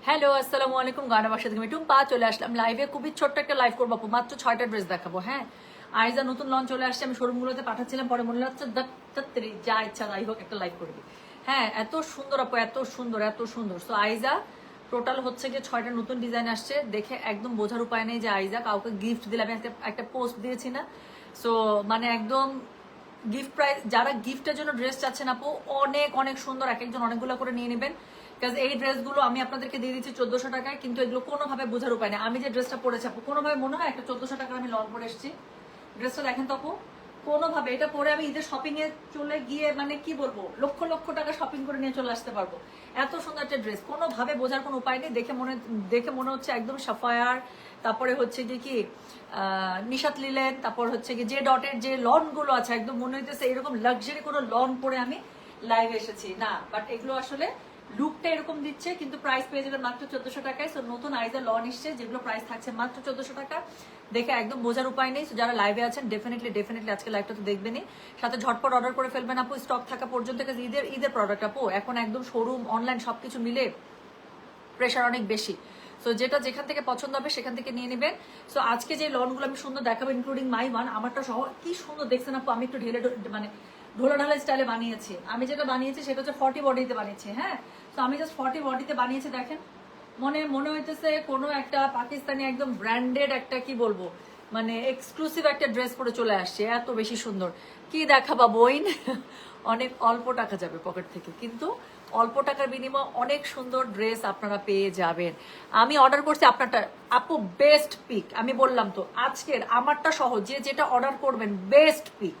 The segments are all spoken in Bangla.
হ্যালো, আসসালামু আলাইকুম। গানা বাসা থেকে আমি টুম্পা চলে আসলাম লাইভে। খুবই ছোট্ট একটা লাইভ করবো আপু, মাত্র 6টা ড্রেস দেখাবো। হ্যাঁ, আইজা নতুন লঞ্চ চলে আসছে, আমি শোরুমগুলোতে পাঠাচ্ছিলাম, পরে মনে হচ্ছে দত্তরি যা ইচ্ছা তাই হোক একটা লাইভ করবি। হ্যাঁ, এত সুন্দর আপু, এত সুন্দর এত সুন্দর। সো আইজা টোটাল হচ্ছে গিয়ে 6টা নতুন ডিজাইন আসছে, দেখে একদম বোঝার উপায় নেই যে আইজা কাউকে গিফট দিলে। আমি একটা পোস্ট দিয়েছি না, সো মানে একদম গিফট প্রাইস। যারা গিফটের জন্য ড্রেস চাচ্ছেন আপু, অনেক অনেক সুন্দর, এক একজন অনেকগুলো করে নিয়ে নেবেন। কারণ এই ড্রেসগুলো আমি আপনাদেরকে দিয়ে দিচ্ছি 1400 টাকায়, কিন্তু এগুলো কোনোভাবে বোঝার উপায় নেই। আমি যে ড্রেসটা পরেছি আপু, কোনোভাবে মনে হয় একটা 1400 টাকার আমি লং পরে এসেছি। ড্রেসটা দেখেন তো আপু, কোনোভাবে এটা পরে আমি ঈদের শপিং এ চলে গিয়ে মানে কি বলবো, লক্ষ লক্ষ টাকা শপিং করে নিয়ে চলে আসতে পারবো। এত সুন্দর একটা ড্রেস, কোনোভাবে বোঝার কোনো উপায় নেই। দেখে মনে হচ্ছে একদম সাফায়ার, তারপরে হচ্ছে যে কি নিশাত লিলেন, তারপর হচ্ছে কি যে ডটের যে লন গুলো আছে, একদম মনে হইতেছে এরকম লাক্সারি কোনো লন পরে আমি লাইভে এসেছি না। বাট এগুলো আসলে লুকটা এরকম দিচ্ছে, কিন্তু প্রাইস পেয়ে যাবেন মাত্র 1400 টাকায়। সো নতুন আইজা লন এসছে, যেগুলো প্রাইস থাকছে মাত্র 1400 টাকা। দেখে একদম বোঝার উপায় নেই। যারা লাইভে আছেন ডেফিনেটলি আজকে লাইভটা তো দেখবেনই, সাথে ঝটপট অর্ডার করে ফেলবেন আপু, স্টক থাকা পর্যন্ত। ঈদের প্রোডাক্ট আপু, এখন একদম শোরুম অনলাইন সবকিছু মিলে প্রেশার অনেক বেশি। সো যেটা যেখান থেকে পছন্দ হবে সেখান থেকে নিয়ে নেবেন। সো আজকে যে লনগুলো আমি সুন্দর দেখাবো, ইনক্লুডিং মাই ওয়ান, আমারটা সহ কি সুন্দর দেখছেন আপু। আমি একটু মানে ঢোলা স্টাইলে বানিয়েছি। আমি যেটা বানিয়েছি সেটা হচ্ছে 40 বডিতে বানিয়েছি। হ্যাঁ, তো আমি জাস্ট 40 বডিতে বানিয়েছি। দেখেন, মনে হইতেছে কোনো একটা পাকিস্তানি একদম ব্র্যান্ডেড একটা কি বলবো, মানে এক্সক্লুসিভ একটা ড্রেস পরে চলে আসছে, এত বেশি সুন্দর। কি দেখাবা বইন, অনেক অল্প টাকা যাবে পকেট থেকে, কিন্তু অল্প টাকার বিনিময়ে অনেক সুন্দর ড্রেস আপনারা পেয়ে যাবেন। আমি অর্ডার করছি আপনারটা আপু, বেস্ট পিক। আমি বললাম তো আজকের আমারটা সহ যে যেটা অর্ডার করবেন বেস্ট পিক।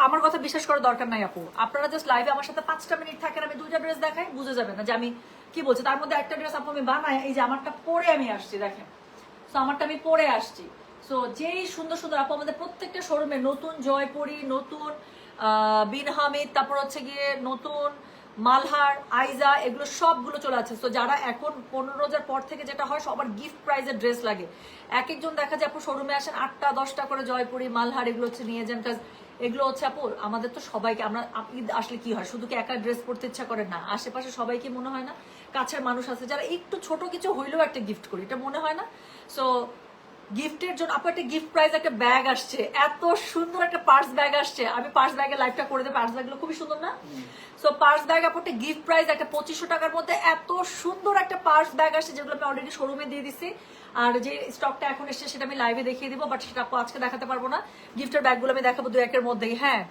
আমার কথা বিশ্বাস করার দরকার নাই আপু, আপনারা জাস্ট লাইভে আমার সাথে 5টা মিনিট থাকেন, আমি 2টা ড্রেস দেখাই, বুঝে যাবেন না যে আমি কি বলছি। তার মধ্যে একটা ড্রেস আপু আমি বানাই, এই যে আমারটা পরে আমি আসছি দেখেন। সো আমারটা আমি পরে আসছি। সো যেই সুন্দর সুন্দর আপু, আমাদের প্রত্যেকটা শোরুমে নতুন জয়পুরি, নতুন বিন হামিদ, তারপর হচ্ছে গিয়ে নতুন মালহার, আইজা, এগুলো সবগুলো চলে আছে। তো যারা এখন 15,000 পর থেকে যেটা হয়, সবার গিফট প্রাইজের ড্রেস লাগে। এক একজন দেখা যায় আপু শোরুমে আসেন 8টা 10টা করে জয়পুরি মালহার এগুলো হচ্ছে নিয়ে যান। কাজ এগুলো হচ্ছে আপু আমাদের তো সবাইকে, আমরা ঈদ আসলে কি হয়, শুধু কি একা ড্রেস পরতে ইচ্ছা করে না, আশেপাশে সবাইকে মনে হয় না, কাছের মানুষ আছে যারা একটু ছোট কিছু হইলেও একটা গিফট করি, এটা মনে হয় না। সো গিফটের জন্য আপু একটা গিফট প্রাইজ একটা ব্যাগ আসছে, এত সুন্দর একটা পার্স ব্যাগ আসছে। আমি পার্স ব্যাগের লাইফটা করে দেবো, পার্স ব্যাগগুলো খুবই সুন্দর না? সো পার্স ব্যাগ আপু একটা গিফট প্রাইজ একটা 2500 টাকার মধ্যে এত সুন্দর একটা পার্স ব্যাগ আসছে, যেগুলো আমি অলরেডি শোরুমে দিয়ে দিচ্ছি। আর যে স্টকটা এখন এসছে সেটা আমি লাইভে দেখিয়ে দিব, বাট সেটা আপু আজকে দেখাতে পারবো না। গিফটের ব্যাগগুলো আমি দেখাবো 2-1 এর মধ্যেই। হ্যাঁ,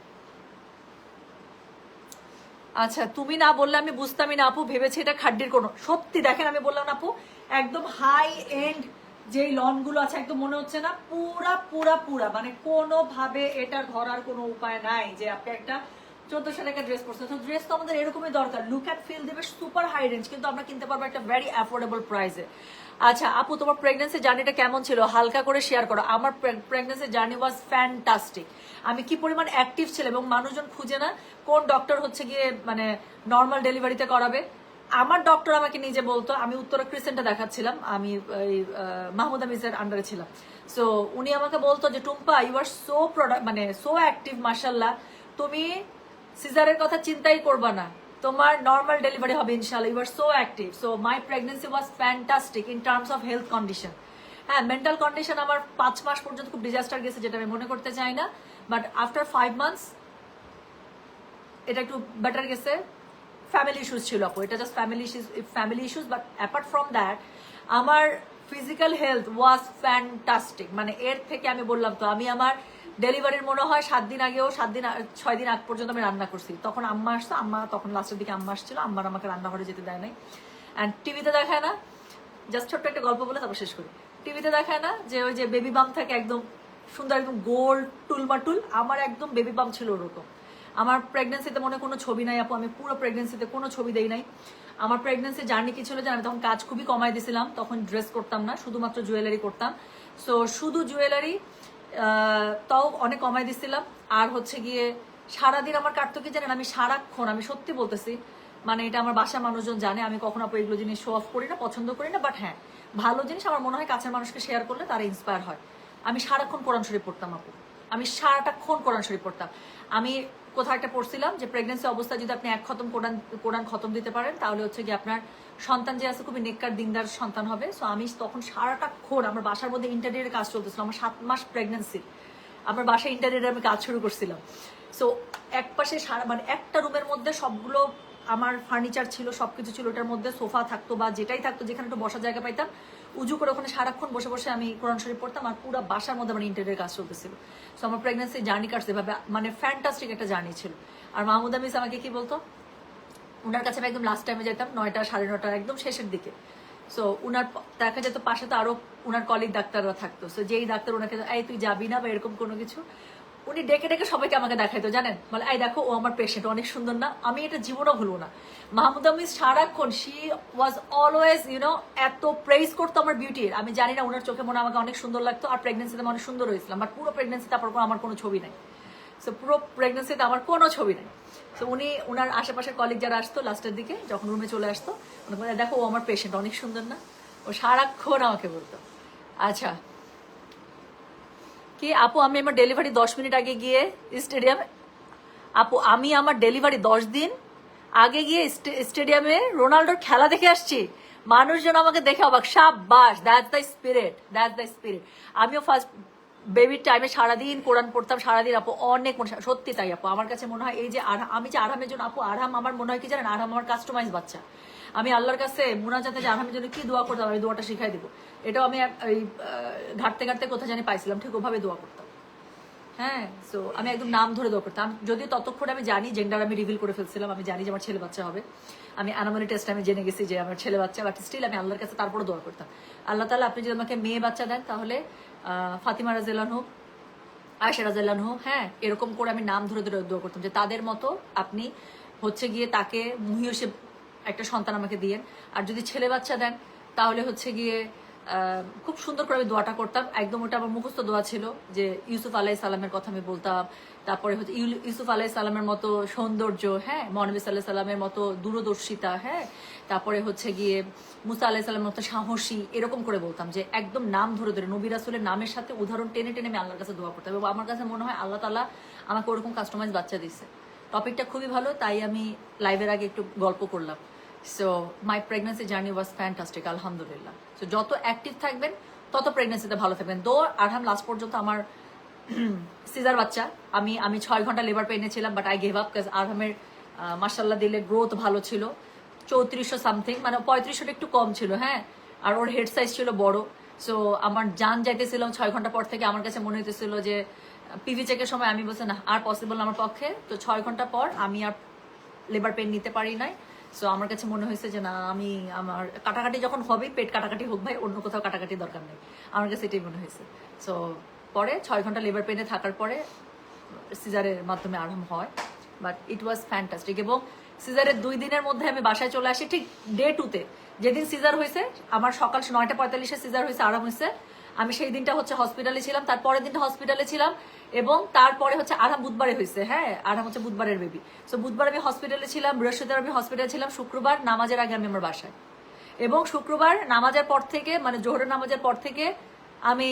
আচ্ছা, তুমি না বললে আমি বুঝতামই না আপু, ভেবেছি এটা খাড্ডির কোনো। সত্যি দেখেন, আমি বললাম না আপু, একদম হাই এন্ড যেই লন গুলো আছে, একদম মনে হচ্ছে না পুরা পুরা পুরা, মানে কোনোভাবে এটা ধরার কোনো উপায় নাই যে আপনি একটা 1400 টাকা ড্রেস পরছেন। তো ড্রেস তো আমাদের এরকমই দরকার, লুক অ্যান্ড ফিল দেবে সুপার হাই রেঞ্জ, কিন্তু আমরা কিনতে পারবো একটা ভেরি অ্যাফোর্ডেবল প্রাইসে। আচ্ছা আপু, তোমার প্রেগন্যান্সি জার্নিটা কেমন ছিল, হালকা করে শেয়ার করো। আমার প্রেগন্যান্সি জার্নি ওয়াজ ফ্যান্টাস্টিক। আমি কি পরিমাণ অ্যাক্টিভ ছিলাম, এবং মানুষজন খুঁজে না কোন ডক্টর হচ্ছে গিয়ে মানে নর্মাল ডেলিভারিতে করাবে। আমার ডক্টর আমাকে নিজে বলতো, আমি উত্তরা ক্রিসেন্টে দেখাচ্ছিলাম, আমি মাহমুদা মিসের আন্ডারে ছিলাম। সো উনি আমাকে বলতো যে টুম্পা, ইউ আর সো মানে সো অ্যাক্টিভ, মাশাল্লাহ, তুমি সিজারের কথা চিন্তাই করবা না, তোমার নর্মাল ডেলিভারি হবে ইনশাআল্লাহ, you are so active. So my pregnancy was fantastic in terms of health condition. হ্যাঁ, মেন্টাল কন্ডিশন আমার 5 মাস পর্যন্ত খুব ডিজাস্টার গেছে, যেটা আমি মনে করতে চাই না, বাট আফটার 5 মান্থস এটা একটু বেটার গেছে। ফ্যামিলি ইস্যুস ছিল আপু, এটা just family issues, but apart from that আমার ফিজিক্যাল হেলথ ওয়াজ ফ্যান্টাস্টিক। মানে এর থেকে আমি বললাম তো, আমি আমার ডেলিভারির মনে হয় 7 দিন আগেও 6 দিন আগ পর্যন্ত আমি রান্না করছি। তখন আম্মা আসতো, আম্মা তখন লাস্টের দিকে আম্মা আসছিল, আম্মার আমাকে রান্নাঘরে যেতে দেয় নাই। অ্যান্ড টিভিতে দেখায় না, জাস্ট ছোট্ট একটা গল্প বলে তারপর শেষ করি। টিভিতে দেখায় না যে ওই যে বেবি বাম থাকে একদম সুন্দর, একদম গোল টুলমাটুল, আমার একদম বেবি বাম ছিল ওরকম। আমার প্রেগনেন্সিতে মনে কোনো ছবি নাই আপু, আমি পুরো প্রেগনেন্সিতে কোনো ছবি দেই নাই। আমার প্রেগনেন্সি জার্নি কি ছিল যে আমি তখন কাজ খুবই কমাই দিয়েছিলাম, তখন ড্রেস করতাম না, শুধুমাত্র জুয়েলারি করতাম। সো শুধু জুয়েলারি, তাও অনেক কমাই দিছিলাম। আর হচ্ছে গিয়ে সারাদিন আমার কাটতো কি জানেন, আমি সারাক্ষণ, আমি সত্যি বলতেছি, মানে এটা আমার বাসার মানুষজন জানে, আমি কখনো আপু এগুলো জিনিস শো অফ করি না, পছন্দ করি না, বাট হ্যাঁ, ভালো জিনিস আমার মনে হয় কাছের মানুষকে শেয়ার করলে তারা ইন্সপায়ার হয়। আমি সারাক্ষণ কোরআন শরীফ পড়তাম আপু, আমি সারাটাক্ষণ কোরআন শরীফ পড়তাম। আমি কোথাও একটা পড়ছিলাম যে প্রেগনেন্সি অবস্থায় যদি আপনি এক খতম কোরআন খতম দিতে পারেন তাহলে হচ্ছে কি আপনার সন্তান যে আছে খুবই নেককার দিনদার সন্তান হবে। সো আমি তখন সারাটাক্ষণ আমার বাসার মধ্যে ইন্টারনেটের কাজ চলতেছিল, আমার 7 মাস প্রেগনেন্সি, আমার বাসায় ইন্টারনেটে আমি কাজ শুরু করছিলাম। সো এক পাশে মানে একটা রুমের মধ্যে সবগুলো আমার ফার্নিচার ছিল, সবকিছু ছিল, ওটার মধ্যে সোফা থাকতো বা যেটাই থাকতো, যেখানে একটু বসার জায়গা পাইতাম, উজু করে ওখানে সারাক্ষণ বসে বসে আমি কোরআন শরীফ পড়তাম, আর পুরো বাসার মধ্যে আমার ইন্টারনেটের কাজ চলতেছিল। সো আমার প্রেগনেন্সি জার্নি কাটছে এভাবে, মানে ফ্যান্টাস্টিক একটা জার্নি ছিল। আর মাহমুদ আমিস আমাকে কি বলতো, উনার কাছে আমি একদম লাস্ট টাইমে যেতাম 9টা 9:30 একদম শেষের দিকে। সো উনার দেখা যেত পাশে তো আরো উনার কলিগ ডাক্তাররা থাকতো। সো যেই ডাক্তার ওনাকে এই তুই যাবি না বা এরকম কোনো কিছু, উনি ডেকে ডেকে সবাইকে আমাকে দেখাইতো, জানেন, বলে এই দেখো ও আমার পেশেন্ট, অনেক সুন্দর না। আমি এটা জীবনও ভুলবো না। মাহমুদ আমিজ সারাক্ষণ শি ওয়াজ অলওয়েজ এত প্রেইজ করতো আমার বিউটির। আমি জানি না ওনার চোখে মনে আমাকে অনেক সুন্দর লাগতো, আর প্রেগনেন্সিতে আমি অনেক সুন্দর হয়েছিলাম, বাট পুরো প্রেগনেন্সিতে আমার কোনো ছবি নাই। সো পুরো প্রেগনেন্সিতে আমার কোনো ছবি নাই। তো উনি ওনার আশেপাশের কলিগ যারা আসতো লাস্টের দিকে যখন রুমে চলে আসতো, উনি বলে দেখো ও আমার পেশেন্ট, অনেক সুন্দর না। ও সারাক্ষণ আমাকে বলতো। আচ্ছা কি আপু, আমি আমার ডেলিভারি 10 মিনিট আগে গিয়ে স্টেডিয়ামে, আপু আমি আমার ডেলিভারি 10 দিন আগে গিয়ে স্টেডিয়ামে রোনাল্ডোর খেলা দেখে আসছি। মানুষজন আমাকে দেখে অবাক, সাব্বাস, that's the spirit, that's the spirit. আমিও ফার্স্ট বেবির টাইমে সারাদিন কোরআন পড়তাম, সারাদিন আপু অনেক সত্যি তাই আপু। আমার কাছে মনে হয় এই যে আমি যে আরহামের জন্য, আপু আরহাম আমার মনে হয় কি জানেন, আরহাম আমার কাস্টমাইজ বাচ্চা। আমি আল্লাহর কাছে মুনাজাতে যে আরহামের জন্য কি দোয়া করতাম, আমি দোয়াটা শিখাই দিব। এটাও আমি ওই ঘাটতে ঘাটতে কোথায় জানি পাইছিলাম, ঠিক ওভাবে দোয়া করতাম। হ্যাঁ, সো আমি একদম নাম ধরে দোয়া করতাম, যদিও ততক্ষণ আমি জানি জেন্ডার আমি রিভিল করে ফেলছিলাম, আমি জানি যে আমার ছেলে বাচ্চা হবে। আমি অ্যানোমালি টেস্ট আমি জেনে গেছি যে আমার ছেলে বাচ্চা, বাট স্টিল আমি আল্লাহর কাছে তারপরে দোয়া করতাম, আল্লাহ তাআলা আপনি যদি আমাকে মেয়ে বাচ্চা দেন তাহলে ফাতিমা রাদিয়াল্লাহু আনহা, আয়েশা রাদিয়াল্লাহু আনহা, হ্যাঁ, এরকম করে আমি নাম ধরে ধরে দোয়া করতাম যে তাদের মতো আপনি হচ্ছে গিয়ে তাকে মহিষে একটা সন্তান আমাকে দিয়েন। আর যদি ছেলে বাচ্চা দেন তাহলে হচ্ছে গিয়ে খুব সুন্দর করে আমি দোয়াটা করতাম, একদম ওটা আমার মুখস্থ দোয়া ছিল যে ইউসুফ আলাইহিস সালামের কথা আমি বলতাম। তারপরে হচ্ছে ইউসুফ আলাইহিস সালামের মতো সৌন্দর্য, হ্যাঁ, মহানবী সাল্লাল্লাহু আলাইহি সাল্লামের মতো দূরদর্শিতা, হ্যাঁ, তারপরে হচ্ছে গিয়ে মুসা আলাইহিস সালামের মতো সাহসী, এরকম করে বলতাম যে একদম নাম ধরে ধরে নবী রাসূলের নামের সাথে উদাহরণ টেনে টেনে আমি আল্লাহর কাছে দোয়া করতাম। এবং আমার কাছে মনে হয় আল্লাহ তাআলা আমাকে ওরকম কাস্টমাইজ বাচ্চা দিচ্ছে। টপিকটা খুবই ভালো, তাই আমি লাইভের আগে একটু গল্প করলাম। So my pregnancy journey was fantastic, আলহামদুলিল্লাহ। সো যত অ্যাক্টিভ থাকবেন তত প্রেগনেন্সিতে ভালো থাকবেন। দো আরহাম লাস্ট পর্যন্ত আমার সিজার বাচ্চা, আমি 6 ঘন্টা লেবার পেইনে ছিলাম, but I gave up, because আরহামের মাশাআল্লাহ দিলে গ্রোথ ভালো ছিল, 3400 সামথিং, মানে 3500 একটু কম ছিল, হ্যাঁ, আর ওর হেড সাইজ ছিল বড়। সো আমার জান যাইতেছিল 6 ঘন্টা পর থেকে, আমার কাছে মনে হইতেছিল যে পিভি চেকের সময় আমি বলছি না আর পসিবল না আমার পক্ষে। তো 6 ঘন্টা পর আমি আর লেবার পেইন নিতে পারি নাই। সো আমার কাছে মনে হয়েছে যে না, আমি আমার কাটাকাটি যখন হবে, পেট কাটাকাটি হোক ভাই, অন্য কোথাও কাটাকাটি দরকার নেই, আমার কাছে এটাই মনে হয়েছে। সো পরে 6 ঘন্টা লেবার পেইনে থাকার পরে সিজারের মাধ্যমে আরম্ভ হয়, বাট ইট ওয়াজ ফ্যান্টাস্টিক। এবং সিজারের 2 দিনের মধ্যে আমি বাসায় চলে আসি, ঠিক ডে 2-তে যেদিন সিজার হয়েছে, আমার সকাল 9:45-এ সিজার হয়েছে, আরাম হয়েছে, আমি সেই দিনটা হচ্ছে হসপিটালে ছিলাম, তারপরের দিনটা হসপিটালে ছিলাম, এবং তারপরে হচ্ছে আরহাম বুধবারে হয়েছে, হ্যাঁ, আরহাম হচ্ছে বুধবারের বেবি। সো বুধবার আমি হসপিটালে ছিলাম, বৃহস্পতিবার আমি হসপিটালে ছিলাম, শুক্রবার নামাজের আগে আমি আমার বাসায়, এবং শুক্রবার নামাজের পর থেকে, মানে জোহরের নামাজের পর থেকে আমি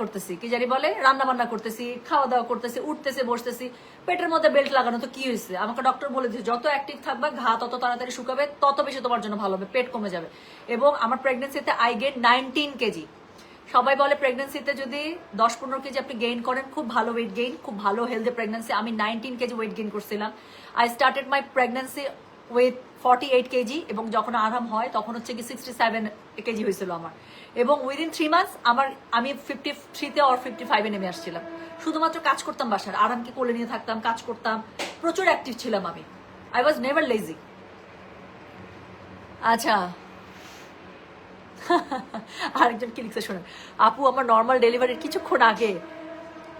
করতেছি, কি জানি বলে, রান্না বান্না করতেছি, খাওয়া দাওয়া করতেছি, উঠতেছি, বসতেছি, পেটের মধ্যে বেল্ট লাগানো। তো কি হয়েছে, আমাকে ডক্টর বলে দিয়েছে যত অ্যাক্টিভ থাকবে ঘা তত তাড়াতাড়ি শুকাবে, তত বেশি তোমার জন্য ভালো হবে, পেট কমে যাবে। এবং আমার প্রেগনেন্সিতে আই গেট 19 কেজি। সবাই বলে প্রেগনেন্সিতে যদি 10-15 কেজি আপনি গেইন করেন খুব ভালো ওয়েট গেইন, খুব ভালো হেলদি প্রেগনেন্সি। আমি 19 কেজি ওয়েট গেইন করছিলাম। I started my pregnancy with 48 KG, এবং যখন আরাম হয় তখন হচ্ছে কি 67 কেজি হয়েছিল আমার। এবং উইদিন 3 মান্থস আমি 53-তে আর 55-এ নেমে আসছিলাম। শুধুমাত্র কাজ করতাম বাসার, আরামকে কোলে নিয়ে থাকতাম, কাজ করতাম, প্রচুর অ্যাক্টিভ ছিলাম আমি। I was never lazy. আচ্ছা, আরেকজন কি লিখছে শোনেন, আপু আমার নর্মাল ডেলিভারির কিছুক্ষণ আগে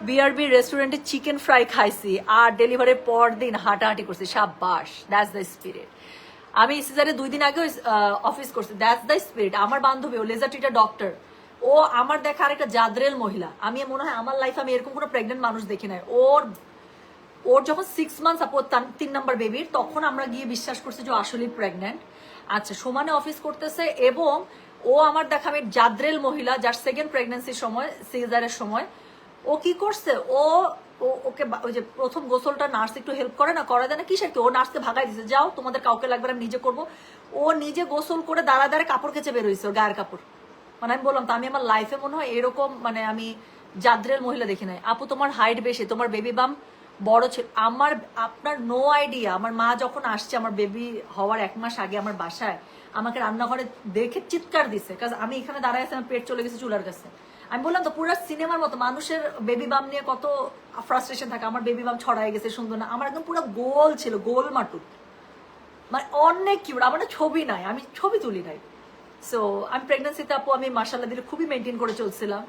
বিআরবি রেস্টুরেন্টে চিকেন ফ্রাই খাইছি, আর ডেলিভারির পর দিন হাঁটাহাঁটি করছি, সাব্বাস, দ্যাটস দ্য স্পিরিট। আমি সিজারে 2 দিন আগে অফিস করছি, দ্যাটস দ্য স্পিরিট। আমার বান্ধবী, ও লেজার ট্রিটার ডক্টর, ও আমার দেখা আরেকটা জাদরেল মহিলা। আমি মনে হয় আমার লাইফে আমি এরকম কোনো প্রেগনেন্ট মানুষ দেখি নাই। ওর যখন 6 মান্থস আপু 3 নম্বর বেবির, তখন আমরা গিয়ে বিশ্বাস করছি যে আসলেই প্রেগনেন্ট। আচ্ছা, সমানে অফিস করতেছে, এবং ও আমার দেখা আমি জাদরেল মহিলা, যার সেকেন্ড প্রেগনেন্সির সময়, সিজারের সময় ও কি করছে, ও ওকে ওই যে প্রথম গোসলটা নার্স একটু হেল্প করে না, করে দেয় না, কিসের কি, ও নার্সকে ভাগাই দিছে, যাও তোমাদের কাউকে লাগবে না, আমি নিজে করবো। ও নিজে গোসল করে দাঁড়া দাঁড়ে কাপড় কেচে বেরোইছে, ওর গায়ের কাপড়। মানে আমি বললাম তো, আমি আমার লাইফে মনে হয় এরকম মানে আমি জাদ্রেল মহিলা দেখি নাই। আপু তোমার হাইট বেশি, তোমার বেবি বাম বড় ছিল। আমার আপনার নো আইডিয়া, আমার মা যখন আসছে আমার বেবি হওয়ার 1 মাস আগে আমার বাসায়, আমাকে রান্নাঘরে দেখে চিৎকার দিছে, কারণ আমি এখানে দাঁড়ায় আছি, আমার পেট চলে গেছে চুলার কাছে। আমি বললাম তো পুরো সিনেমার মতো, মানুষের বেবি বাম নিয়ে কত ফ্রাস্ট্রেশন থাকে, আমার বেবি বাম ছড়াই গেছে সুন্দর না, আমার একদম পুরো গোল ছিল, গোল মাটু, মানে অনেক কিউট। আমার না ছবি নাই, আমি ছবি তুলি নাই। সো আমি প্রেগনেন্সিতে আপু আমি মার্শাল্লাহ দিলে খুবই মেনটেন করে চলছিলাম,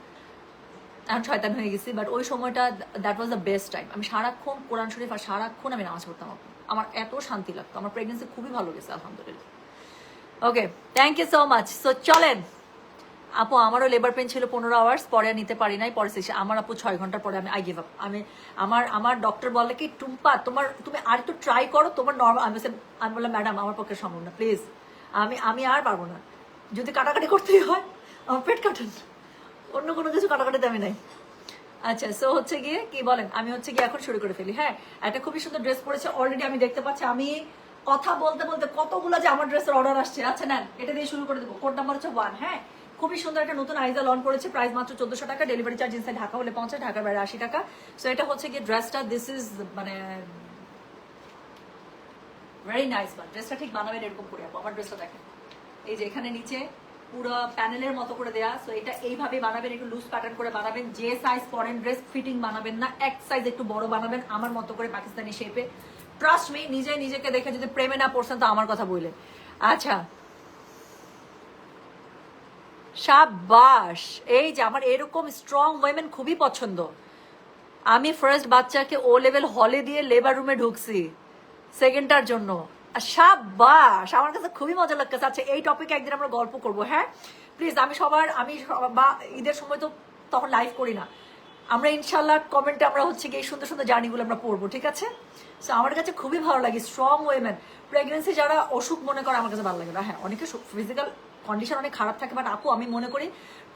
এখন শয়তান হয়ে গেছি, বাট ওই সময়টা that was the best time. আমি সারাক্ষণ কোরআন শরীফ আর সারাক্ষণ আমি নামাজ পড়তাম আপু, আমার এত শান্তি লাগতো। আমার প্রেগনেন্সি খুবই ভালো গেছে আলহামদুলিল্লাহ। Okay, thank you so much. So চলেন আপু, আমারও লেবার পেন ছিল 15 আওয়ার্স, পরে নিতে পারি নাই, পরে শেষে আমার আপু 6 ঘন্টার পরে আমি আই গিভ আপ। আমি আমার ডক্টর বলে কি, টুম্পা তুমি আর একটু ট্রাই করো, তোমার নর্মাল। আমি বললাম ম্যাডাম আমার পক্ষে সম্ভব না, প্লিজ, আমি আর পারবো না, যদি কাটাকাটি করতেই হয় আমার পেট কাটান, অন্য কোনো কিছু কাটাকাটিতে আমি নাই। আচ্ছা, সো হচ্ছে গিয়ে কি বলেন, আমি হচ্ছে গিয়ে এখন শুরু করে ফেলি। হ্যাঁ, একটা খুবই সুন্দর ড্রেস পরেছে অলরেডি, আমি দেখতে পাচ্ছি। আমি কথা বলতে বলতে কতগুলো যে আমার ড্রেসের অর্ডার আসছে। আচ্ছা নেন, এটা দিয়ে শুরু করে দেবো। কোড নাম্বার হচ্ছে 1। হ্যাঁ, খুবই সুন্দর একটা নতুন আইজা লঞ্চ করেছে, প্রাইস মাত্র 1400 টাকা, ডেলিভারি চার্জ ইনসাইড ঢাকা হলে 50, ঢাকার বাইরে 80 টাকা। সো এটা হচ্ছে গিয়ে ড্রেসটা, দিস ইজ মানে ভেরি নাইস ওয়ান। ড্রেসটা ঠিক বানাবেন এরকম করে আপু, আমার ড্রেসটা দেখেন, এই যে এখানে নিচে পুরো প্যানেলের মতো করে দেয়া। সো এটা এইভাবে বানাবেন, একটু লুজ প্যাটার্ন করে বানাবেন, যে সাইজ পরেন ড্রেস ফিটিং বানাবেন না, এক সাইজ একটু বড় বানাবেন আমার মতো করে পাকিস্তানি শেপে। ট্রাস্ট মি, নিজেকে দেখে যদি প্রেমে না পড়ছেন তো আমার কথা বললেন। আচ্ছা, সাবাস। এই যে আমার এরকম স্ট্রং ওয়েমেন খুবই পছন্দ। আমি ফার্স্ট বাচ্চাকে ও লেভেল হলে দিয়ে লেবার রুমে ঢুকছি সেকেন্ডটার জন্য। সাবাস, আমার কাছে খুবই মজা লাগতেছে। আচ্ছা, এই টপিকে একদিন আমরা গল্প করবো। হ্যাঁ প্লিজ, আমি বা ঈদের সময় তো তখন লাইভ করি না, আমরা ইনশাল্লাহ কমেন্টে আমরা হচ্ছে কি এই সুন্দর সুন্দর জার্নিগুলো আমরা পড়বো, ঠিক আছে? সো আমার কাছে খুবই ভালো লাগে স্ট্রং ওয়েমেন। প্রেগনেন্সি যারা অসুখ মনে করে আমার কাছে ভালো লাগে না। হ্যাঁ, অনেকে ফিজিক্যাল কন্ডিশন অনেক খারাপ থাকে, বাট আপু আমি মনে করি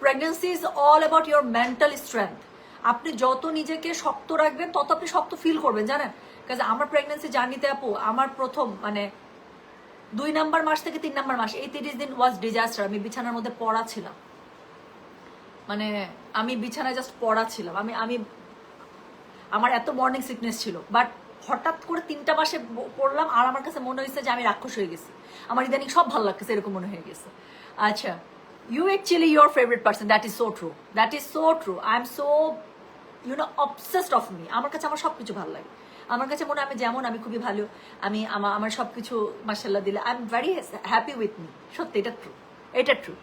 pregnancy is all about your mental strength. আপনি যত নিজেকে শক্ত রাখবেন তত আপনি শক্ত ফিল করবেন, জানেন? কারণ আমার প্রেগনেন্সি জার্নিতে আপু আমার প্রথম মানে 2 নাম্বার মাস থেকে 3 নাম্বার মাস, এই 30 দিন ওয়াজ ডিজাস্টার। আমি বিছানার মধ্যে পড়া ছিলাম, মানে আমি বিছানায় জাস্ট পড়া ছিলাম। আমি আমার এত মর্নিং সিকনেস ছিল, বাট হঠাৎ করে 3টা মাসে পড়লাম আর আমার কাছে মনে হয়েছে যে আমি রাক্ষস হয়ে গেছি, আমার ইদানিং সব ভালো লাগতেছে, এরকম মনে হয়ে গেছে। আচ্ছা, you actually your favourite person, that is so true, that is so true. I am so obsessed of me. আমার কাছে আমার সবকিছু ভালো লাগে, আমার কাছে মনে হয় আমি যেমন আমি খুবই ভালো, আমি আমার সবকিছু মাশাআল্লাহ দিলে I am very happy with me. সত্যি, এটা ট্রু, এটা ট্রু।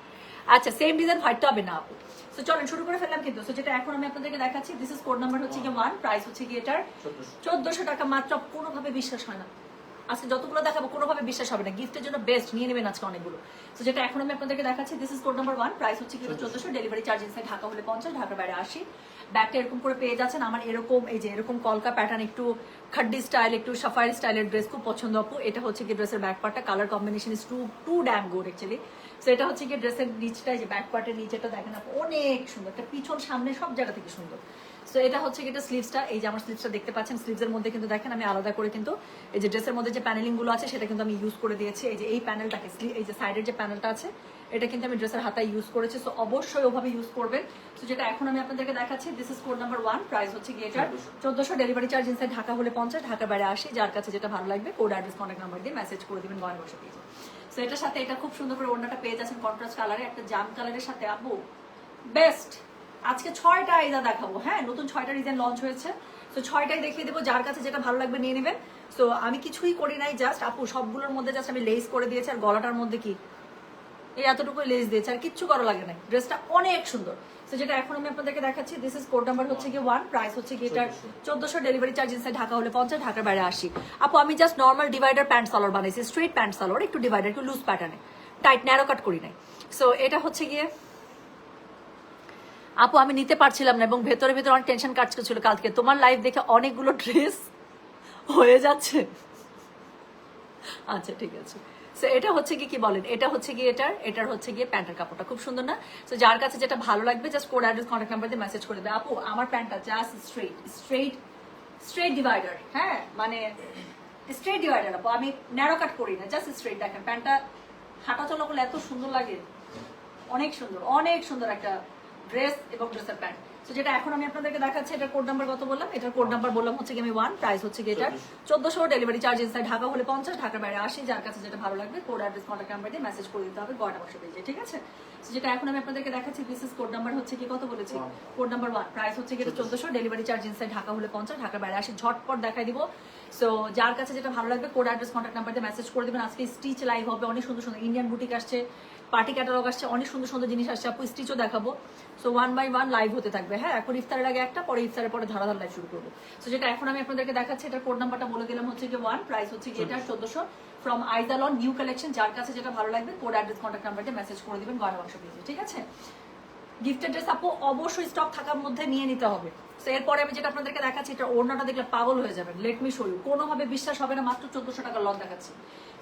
আচ্ছা, সেম ডিজাইন হোয়াইট তো হবে না আপু। সো চলেন শুরু করে ফেললাম কিন্তু। সো যেটা এখন আমি আপনাদেরকে দেখাচ্ছি, দিস ইজ কোড নাম্বার হচ্ছে কি 1, প্রাইস হচ্ছে কি এটার 1400 টাকা মাত্র। কোনোভাবে বিশ্বাস হয় না, আজকে যতগুলো দেখাবো কোনোভাবে বিশ্বাস হবে না। গিফটের জন্য বেস্ট, নিয়ে নেবেন আজকে অনেকগুলো। তো যেটা এখন আমি আপনাদেরকে দেখাচ্ছি, this is code number 1, price হচ্ছে কি 1400, ডেলিভারি চার্জ ইনসাইড ঢাকা হলে 50, ঢাকার বাইরে 80। ব্যাগটা এরকম করে পেয়ে যাচ্ছেন। আমার এরকম এই যে এরকম কলকা প্যাটার্ন, একটু খাড্ডি স্টাইল, একটু সাফারি স্টাইলের ড্রেস খুব পছন্দ আপু। এটা হচ্ছে কি ড্রেসের ব্যাক পার্টটা, colour combination is too damn good actually. So এটা হচ্ছে কি ড্রেসের নিচটা, যে ব্যাক পার্টের নিচেটা দেখেন আপু অনেক সুন্দর, একটা পিছন সামনে সব জায়গা থেকে সুন্দর। সো এটা হচ্ছে কি এটা স্লিভসটা, এই যে আমার স্লিভসটা দেখতে পাচ্ছেন, স্লিভসের মধ্যে কিন্তু দেখেন আমি আলাদা করে কিন্তু এই যে ড্রেসের মধ্যে যে প্যানেলিং গুলো আছে সেটা কিন্তু আমি ইউজ করে দিয়েছি। এই যে এই প্যানেলটাকে, এই যে সাইডের যে প্যানেলটা আছে এটা কিন্তু আমি ড্রেসের হাতায় ইউজ করেছি। সো অবশ্যই ওভাবে ইউজ করবেন। সো যেটা এখন আমি আপনাদেরকে দেখাচ্ছি, this is code number 1, price হচ্ছে কি এটা 1400, ডেলিভারি চার্জ ইনসাইড ঢাকা হলে 50, ঢাকার বাইরে 80। যার কাছে যেটা ভালো লাগবে কোড অ্যাড্রেস কন্ট্যাক্ট নাম্বার দিয়ে মেসেজ করে দিবেন, ঘরে বসে পেয়ে যাবেন। সো এটার সাথে এটা খুব সুন্দর করে ওড়নাটা পেয়ে যাচ্ছেন কন্ট্রাস্ট কালারে, একটা জাম কালারের সাথে আপু বেস্ট। আজকে 6টা আইজা দেখাবো। হ্যাঁ, নতুন 6টা ডিজাইন লঞ্চ হয়েছে। সো 6টাই দেখিয়ে দেবো, যার কাছে যেটা ভালো লাগবে নিয়ে নেবেন। সো আমি কিছুই করি নাই, জাস্ট আপু সবগুলোর মধ্যে জাস্ট আমি লেস করে দিয়েছি, আর গলাটার মধ্যে কি এই এতটুকু লেস দিয়েছে, আর কিচ্ছু করা লাগে নাই। ড্রেসটা অনেক সুন্দর। সো যেটা এখন আমি আপনাদেরকে দেখাচ্ছি, দিস ইজ কোড নাম্বার হচ্ছে কি 1, প্রাইস হচ্ছে কি এটার 1400, ডেলিভারি চার্জ ইনসাইড ঢাকা হলে 50, ঢাকার বাইরে 80। আপু আমি just normal divider pant salwar বানাইছি, স্ট্রেট প্যান্ট সালোয়ার, একটু ডিভাইডার, একটু লুজ প্যাটার্নে, টাইট ন্যারো কাট করি নাই। সো এটা হচ্ছে গিয়ে আপু আমি নিতে পারছিলাম না, এবং ভেতরে ভেতরে অনেক টেনশন কাজ করছিল কালকে। তোমার লাইভ দেখে অনেকগুলো ড্রেস হয়ে যাচ্ছে। আচ্ছা ঠিক আছে। সো এটা হচ্ছে কি বলেন, এটা হচ্ছে কি এটার হচ্ছে গিয়ে প্যান্টের কাপড়টা খুব সুন্দর না? সো যার কাছে যেটা ভালো লাগবে just code address contact number দিয়ে মেসেজ করে দেবে। আপু আমার প্যান্টটা জাস্ট স্ট্রেট স্ট্রেট ডিভাইডার, হ্যাঁ মানে স্ট্রেট ডিভাইডার আপু, আমি ন্যারো কাট করি না, জাস্ট স্ট্রেট। দেখেন প্যান্টটা হাঁটা চলা করলে এত সুন্দর লাগে, অনেক সুন্দর একটা ড্রেস এবং ড্রেসের প্যান্ট। তো যেটা এখন আমি আপনাদেরকে দেখাচ্ছি, এটার কোড নাম্বার কত বললাম, এটার কোড নাম্বার বললাম হচ্ছে কি আমি 1, প্রাইস হচ্ছে কি এটার 1400, ডেলিভারি চার্জ ইনসাইড ঢাকা হলে 50, ঢাকার বাইরে 80। যার কাছে যেটা ভালো লাগবে কোড অ্যাড্রেস কন্ট্যাক্ট নাম্বার দিয়ে মেসেজ করে দিতে হবে গয়না বাক্স পেজে, ঠিক আছে। তো যেটা এখন আমি আপনাদেরকে দেখাচ্ছি, দিস ইজ কোড নাম্বার হচ্ছে কি কত বলেছি, কোড নাম্বার 1, প্রাইস হচ্ছে কি এটা 1400, ডেলিভারি চার্জ ইনসাইড ঢাকা হলে 50, ঢাকার বাইরে 80। ঝটপট দেখাই দিব। সো যার কাছে যেটা ভালো লাগবে কোড অ্যাড্রেস কন্ট্যাক্ট নাম্বার দিয়ে মেসেজ করে দিবেন। আজকে স্টিচ লাইভ হবে, অনেক সুন্দর সুন্দর ইন্ডিয়ান বুটিক আসছে, পার্টি ক্যাটালগ আসছে, অনেক সুন্দর সুন্দর জিনিস আসছে আপু, স্টিচও দেখাবো। সো 1 বাই 1 লাইভ হতে থাকবে, হ্যাঁ। এখন ইফতারের আগে একটা, পরে ইফতারের পরে ধারাধার লাইভ শুরু করবো। সো যেটা এখন আমি আপনাদেরকে দেখাচ্ছি, এটার কোড নাম্বারটা বলে দিলাম হচ্ছে কি 1, প্রাইস হচ্ছে কি এটা 1400, ফ্রম আইজালন নিউ কালেকশন। যার কাছে যেটা ভালো লাগবে কোড অ্যাড্রেস কন্ট্যাক্ট নাম্বার দিয়ে মেসেজ করে দিবেন গয়না বাক্স পেজে, ঠিক আছে। গিফটেড ড্রেস আপু অবশ্যই স্টক থাকার মধ্যে নিয়ে নিতে হবে। তো এরপরে আমি যেটা আপনাদেরকে দেখাচ্ছি, এটা ওড়নাটা দেখলে পাগল হয়ে যাবেন, লেট মি শো ইউ, কোনোভাবে বিশ্বাস হবে না, মাত্র 1400 টাকা লট দেখাচ্ছি।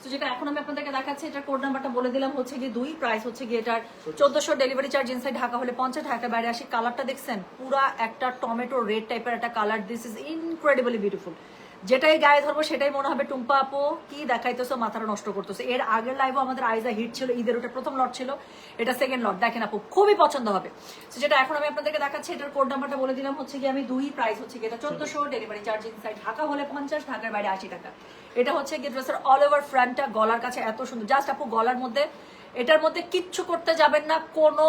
তো যেটা এখন আমি আপনাদেরকে দেখাচ্ছি, এটার কোড নাম্বারটা বলে দিলাম হচ্ছে কি 2, প্রাইস হচ্ছে কি এটার 1400, ডেলিভারি চার্জ ইনসাইড ঢাকা হলে 50, ঢাকার বাইরে 80। কালারটা দেখছেন, পুরা একটা টমেটো রেড টাইপের একটা colour, this is incredibly beautiful. যেটাই গায়ে ধরবো সেটাই মনে হবে টুম্পা আপু কি দেখাইতেছো, মাথাটা নষ্ট করতেছে। এর আগের লাইভও আমাদের আইজা হিট ছিল, ঈদের ওটা প্রথম লট ছিল, এটা সেকেন্ড লট। দেখেন আপু খুবই পছন্দ হবে। তো যেটা এখন আমি আপনাদেরকে দেখাচ্ছি, এটার কোড নাম্বারটা বলে দিলাম হচ্ছে কি আমি 2, প্রাইস হচ্ছে কি এটা 1400, ডেলিভারি চার্জ ইনসাইড ঢাকা হলে 50, ঢাকার বাইরে 80 টাকা। এটা হচ্ছে কি ড্রেসের অল ওভার ফ্রন্টটা, গলার কাছে এত সুন্দর, জাস্ট আপু গলার মধ্যে এটার মধ্যে কিচ্ছু করতে যাবেন না, কোনো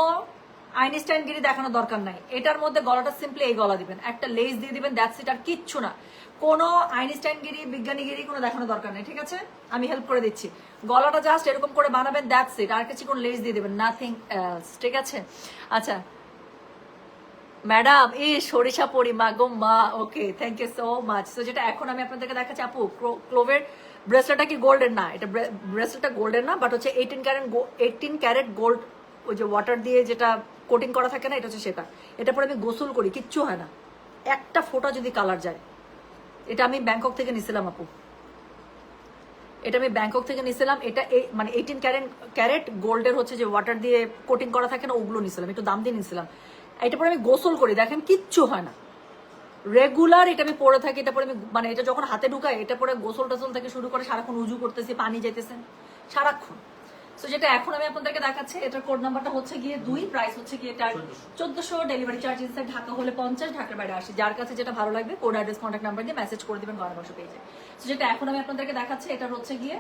আইনস্টাইনগিরি দেখানো দরকার নাই। এটার মধ্যে গলাটা সিম্পলি এই গলা দিবেন, একটা লেস দিয়ে দিবেন, দ্যাটস ইট, আর কিচ্ছু না। কোনো আইনস্টাইনগিরি বিজ্ঞানীগিরি কোনো দেখানো দরকার নেই, ঠিক আছে। আমি হেল্প করে দিচ্ছি, গলাটা জাস্ট এরকম করে বানাবেন, দ্যাটস ইট, আর কিছু কোনো লেস দিয়ে দিবেন, নাথিং এলস, ঠিক আছে। আচ্ছা ম্যাডাম, এই সরিষা পরিমা গো মা, okay thank you so much. তো যেটা এখন আমি আপনাদেরকে দেখাচ্ছি আপু, ক্লোভের ব্রেসলেটটা কি গোল্ডের না, এটা ব্রেসলেটটা গোল্ডের না, বাট হচ্ছে 18 ক্যারেট গোল্ড, ওই যে ওয়াটার দিয়ে যেটা কোটিং করা থাকে না, এটা হচ্ছে সেটা। এটা পরে আমি গোসল করি, কিচ্ছু হয় না, একটা ফোঁটা যদি কালার যায়। এটা আমি ব্যাংকক থেকে নিছিলাম আপু, এটা আমি ব্যাংকক থেকে নিছিলাম। এটা মানে 18 ক্যারেট গোল্ডের হচ্ছে যে ওয়াটার দিয়ে কোটিং করা থাকে না, ওগুলো নিছিলাম, একটু দাম দিয়ে নিছিলাম। এটা পরে আমি গোসল করি, দেখেন কিচ্ছু হয় না, রেগুলার এটা আমি পরে থাকি। এটা পরে আমি মানে এটা যখন হাতে ঢুকাই, এটা পরে গোসল টোসল থেকে শুরু করে সারাক্ষণ উজু করতেছি, পানি যাইতেছেন সারাক্ষণ। তো যেটা এখন আমি আপনাদেরকে দেখাচ্ছি, এটার কোড নাম্বারটা হচ্ছে গিয়ে 2, প্রাইস হচ্ছে গিয়ে এটা 1400, ডেলিভারি চার্জ ইনসাইড ঢাকা হলে 50, ঢাকার বাইরে 80। যার কাছে যেটা ভালো লাগবে কোড অ্যাড্রেস কন্ট্যাক্ট নাম্বার দিয়ে মেসেজ করে দিবেন গয়না বাক্স পেজে। তো যেটা এখন আমি আপনাদেরকে দেখাচ্ছি, এটা হচ্ছে গিয়ে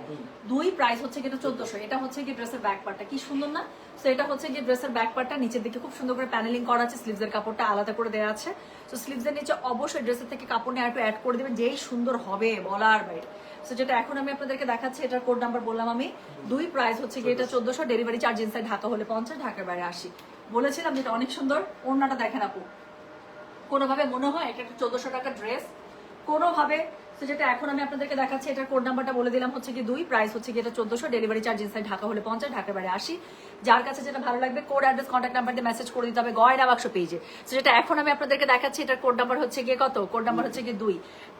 2, প্রাইস হচ্ছে গিয়ে এটা 1400। এটা হচ্ছে গিয়ে ড্রেসের ব্যাক পার্টটা কি সুন্দর না। তো এটা হচ্ছে গিয়ে ড্রেসের ব্যাক পার্টটা, নিচের দিকে খুব সুন্দর করে প্যানেলিং করা আছে, স্লিভসের কাপড়টা আলাদা করে দেওয়া আছে। তো স্লিভসের নিচে অবশ্যই ড্রেসের থেকে কাপড় নিয়ে একটু অ্যাড করে দিবেন, যেই সুন্দর হবে বলার বাইরে। তো যেটা এখন আমি আপনাদেরকে দেখাচ্ছি, এটার কোড নাম্বার বললাম আমি 2, প্রাইস হচ্ছে গিয়ে এটা 1400, ডেলিভারি চার্জ ইনসাইড ঢাকা হলে 50, ঢাকার বাইরে 80। বলেছিলাম যেটা অনেক সুন্দর, ওড়নাটা দেখেন আপু, কোনোভাবে মনে হয় এটা একটা 1400 টাকার ড্রেস, কোনোভাবে। তো যেটা এখন আমি আপনাদেরকে দেখাচ্ছি, এটার কোড নাম্বারটা বলে দিলাম হচ্ছে কি 2, প্রাইস হচ্ছে কি এটা 1400, ডেলিভারি চার্জ ইনসাইড ঢাকা হলে 50, ঢাকার বাইরে 80। যার কাছে যেটা ভালো লাগবে কোড অ্যাড্রেস কন্ট্যাক্ট নাম্বার দিয়ে মেসেজ করে দিতে হবে গয়না বাক্স পেজে। তো যেটা এখন আমি আপনাদেরকে দেখাচ্ছি, এটার কোড নাম্বার হচ্ছে গিয়ে কত, কোড নাম্বার হচ্ছে গিয়ে 2,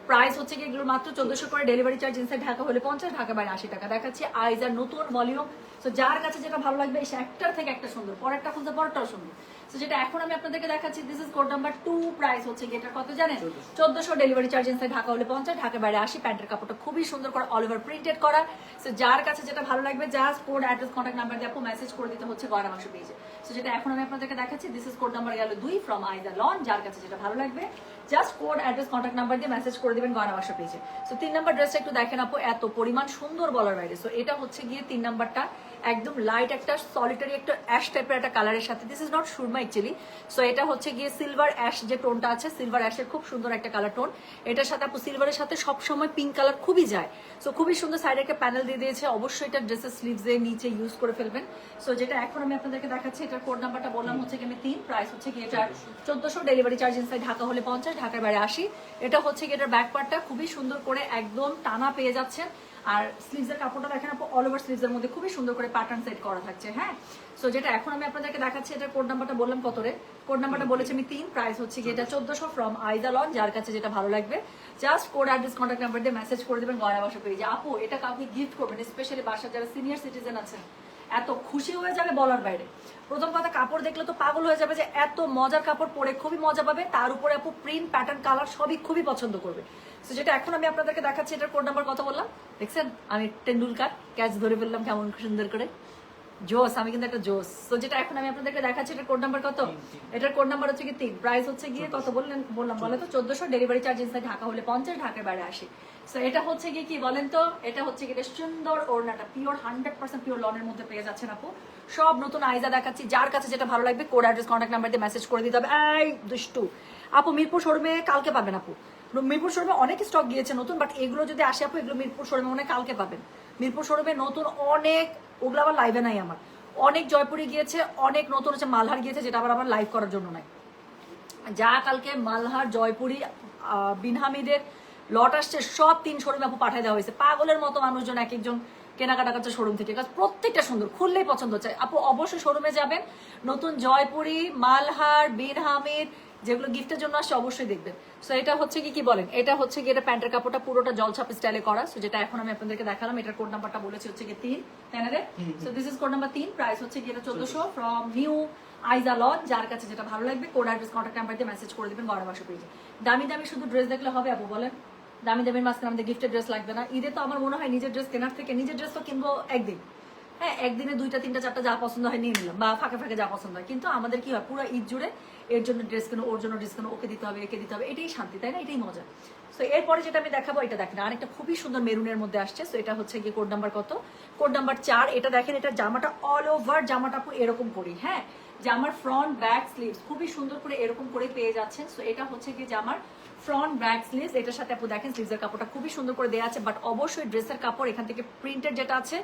প্রাইস হচ্ছে গিয়ে এগুলো মাত্র 1400 করে, ডেলিভারি চার্জ ইনসাইড ঢাকা হলে 50, ঢাকার বাইরে 80 টাকা। দেখাচ্ছি আইজার নতুন ভলিউম। তো যার কাছে যেটা ভালো লাগবে, একটার থেকে একটা সুন্দর, পরেরটা খুলতে পরেরটাও সুন্দর। তো যেটা এখন আমি আপনাদেরকে দেখাচ্ছি, this is code number 2, price হচ্ছে গিয়ে এটা কত জানেন, 1400, ডেলিভারি চার্জ ইনসাইড ঢাকা হলে 50, ঢাকার বাইরে 80। প্যান্টের কাপড়টা খুবই সুন্দর করে অল ওভার প্রিন্টেড করা। সো যার কাছে যেটা ভালো লাগবে, just code address contact number দিয়ে আপু মেসেজ করে দিতে হচ্ছে গয়না বাক্স পেজে। সো যেটা এখন আমি আপনাদেরকে দেখাচ্ছি, দিস ইজ কোড নাম্বার গেল 2, ফ্রম আইজা লন। যার কাছে যেটা ভালো লাগবে, just code address contact number দিয়ে মেসেজ করে দিবেন গয়না বাক্স পেজে। সো 3 নাম্বার ড্রেসটা একটু দেখেন আপু, এত পরিমাণ সুন্দর বলার বাইরে। সো এটা হচ্ছে গিয়ে 3 নাম্বারটা, একদম লাইট একটা সলিটারি একটা অ্যাশ টাইপের একটা কালারের সাথে, this is not Surma actually. So এটা হচ্ছে গিয়ে সিলভার অ্যাশ যে টোনটা আছে, সিলভার অ্যাশের খুব সুন্দর একটা কালার টোন। এটার সাথে আপু সিলভারের সাথে সবসময় পিঙ্ক কালার খুবই যায়। সো খুবই সুন্দর, সাইডে একটা প্যানেল দিয়ে দিয়েছে, অবশ্যই এটা ড্রেসের স্লিভসে নিচে ইউজ করে ফেলবেন। সো যেটা এখন আমি আপনাদেরকে দেখাচ্ছি, এটার কোড নাম্বারটা বললাম হচ্ছে কি আমি 3, প্রাইস হচ্ছে কি এটা 1400, ডেলিভারি চার্জ ইনসাইড ঢাকা হলে 50, ঢাকার বাইরে 80। এটা হচ্ছে কি এটার ব্যাক পার্টটা খুবই সুন্দর করে একদম টানা পেয়ে যাচ্ছেন। আর স্লিভসের কাপড়টা দেখেন আপু, অল ওভার স্লিভসের মধ্যে খুবই সুন্দর করে প্যাটার্ন সেট করা থাকছে, হ্যাঁ। সো যেটা এখন আমি আপনাদেরকে দেখাচ্ছি, এটার কোড নাম্বারটা বললাম কত রে, কোড নাম্বারটা বলেছি আমি 3, প্রাইস হচ্ছে কি এটা 1400, ফ্রম আইজা লন। যার কাছে যেটা ভালো লাগবে, just code address contact number দিয়ে মেসেজ করে দেবেন গয়না বাক্স পেজে। আপু এটা কাউকে গিফট করবেন, স্পেশালি বাসার যারা সিনিয়র সিটিজেন আছেন, এত খুশি হয়ে যাবে বলার বাইরে। প্রথম কথা, কাপড় দেখলে তো পাগল হয়ে যাবে যে এত মজার কাপড় পরে খুবই মজা পাবে। তার উপরে আপু প্রিন্ট, প্যাটার্ন, কালার সবই খুবই পছন্দ করবে। তো যেটা এখন আমি আপনাদেরকে দেখাচ্ছি, এটার কোড নাম্বার কত বললাম দেখছেন? আমি টেন্ডুলকার ক্যাচ ধরে ফেললাম কেমন সুন্দর করে, জোস। আমি কিন্তু একটা জোস। তো যেটা এখন আমি আপনাদেরকে দেখাচ্ছি, এটার কোড নাম্বার কত? এটার কোড নাম্বার হচ্ছে কি 3, প্রাইস হচ্ছে গিয়ে কত বললাম বলে তো 1400, ডেলিভারি চার্জ ইনসাইড ঢাকা হলে 50, ঢাকার বাইরে 80। সো এটা হচ্ছে গিয়ে কি বলেন তো, এটা হচ্ছে গিয়ে সুন্দর ওড়নাটা পিওর 100% পিওর লনের মধ্যে পেয়ে যাচ্ছেন আপু। সব নতুন আইজা দেখাচ্ছি, যার কাছে যেটা ভালো লাগবে কোড অ্যাড্রেস কন্ট্যাক্ট নাম্বার দিয়ে মেসেজ করে দিতে হবে। এই দুষ্টু আপু, মিরপুর শোরুমে কালকে পাবেন আপু। মিরপুর শোরুমে অনেক স্টক গিয়েছে নতুন, বাট এগুলো যদি আসে আপু, এগুলো মিরপুর শোরুমে মনে কালকে পাবেন। মিরপুর শোরুমে নতুন অনেক, ওগুলো আবার লাইভে নাই আমার। অনেক জয়পুরি গিয়েছে, অনেক নতুন হচ্ছে মালহার গিয়েছে, যেটা আবার আমার লাইভ করার জন্য নাই। যা কালকে মালহার, জয়পুরি, বিনহামিদের লট আসছে, সব 3 শোরুমে আপু পাঠিয়ে দেওয়া হয়েছে। পাগলের মতো মানুষজন এক একজন কেনাকাটা করছে শোরুম থেকে, প্রত্যেকটা সুন্দর, খুললেই পছন্দ হচ্ছে আপু। অবশ্যই শোরুমে যাবেন, নতুন জয়পুরি, মালহার, বিনহামিদ যেগুলো গিফটের জন্য আসছে অবশ্যই দেখবেন। সো এটা হচ্ছে কি বলেন, এটা হচ্ছে কি, এটা প্যান্টের কাপড়টা পুরোটা জলছাপ স্টাইলে করা। সো যেটা এখন আমি আপনাদেরকে দেখালাম, এটার কোড নাম্বারটা বলেছি হচ্ছে কি 3, তাই না রে? So this is code number 3, price হচ্ছে কি এটা 1400 ফ্রম নিউ আইজা লজ। যার কাছে যেটা ভালো লাগবে কোড অ্যাড্রেস কন্ট্যাক্ট নাম্বার দিয়ে মেসেজ করে দিবেন 1200 পেজে। দামি দামি শুধু ড্রেস দেখলে হবে আপু বলেন? দামি দামির মাঝখানে আমাদের গিফটের ড্রেস লাগবে না। ঈদে তো আমার মনে হয় নিজের ড্রেস কেনার থেকে, নিজের ড্রেস তো কিনবো একদিন, হ্যাঁ একদিনে 2টা 3টা 4টা যা পছন্দ হয় নিয়ে নিলাম, বা ফাঁকে ফাঁকে যা পছন্দ হয়। কিন্তু আমাদের কি হয়, পুরো ঈদ জুড়ে এর জন্য ড্রেস কেনো, ওর জন্য ড্রেস কেনো, ওকে দিতে হবে, একে দিতে হবে, এটাই শান্তি, তাই না? এটাই মজা। সো এরপরে যেটা আমি দেখাবো, এটা দেখেন আরেকটা খুবই সুন্দর মেরুনের মধ্যে আসছে। সো এটা হচ্ছে গিয়ে কোড নাম্বার কত? Code number 4। এটা দেখেন, এটা জামাটা অল ওভার জামাটা আপু এরকম করি, হ্যাঁ জামার ফ্রন্ট ব্যাক স্লিভস খুবই সুন্দর করে এরকম করে পেয়ে যাচ্ছেন। সো এটা হচ্ছে গিয়ে জামার ফ্রন্ট ব্যাক স্লিভস। এটার সাথে আপু দেখেন স্লিভসের কাপড়টা খুবই সুন্দর করে দেওয়া আছে, বাট অবশ্যই ড্রেসের কাপড় এখান থেকে প্রিন্টেড যেটা আছে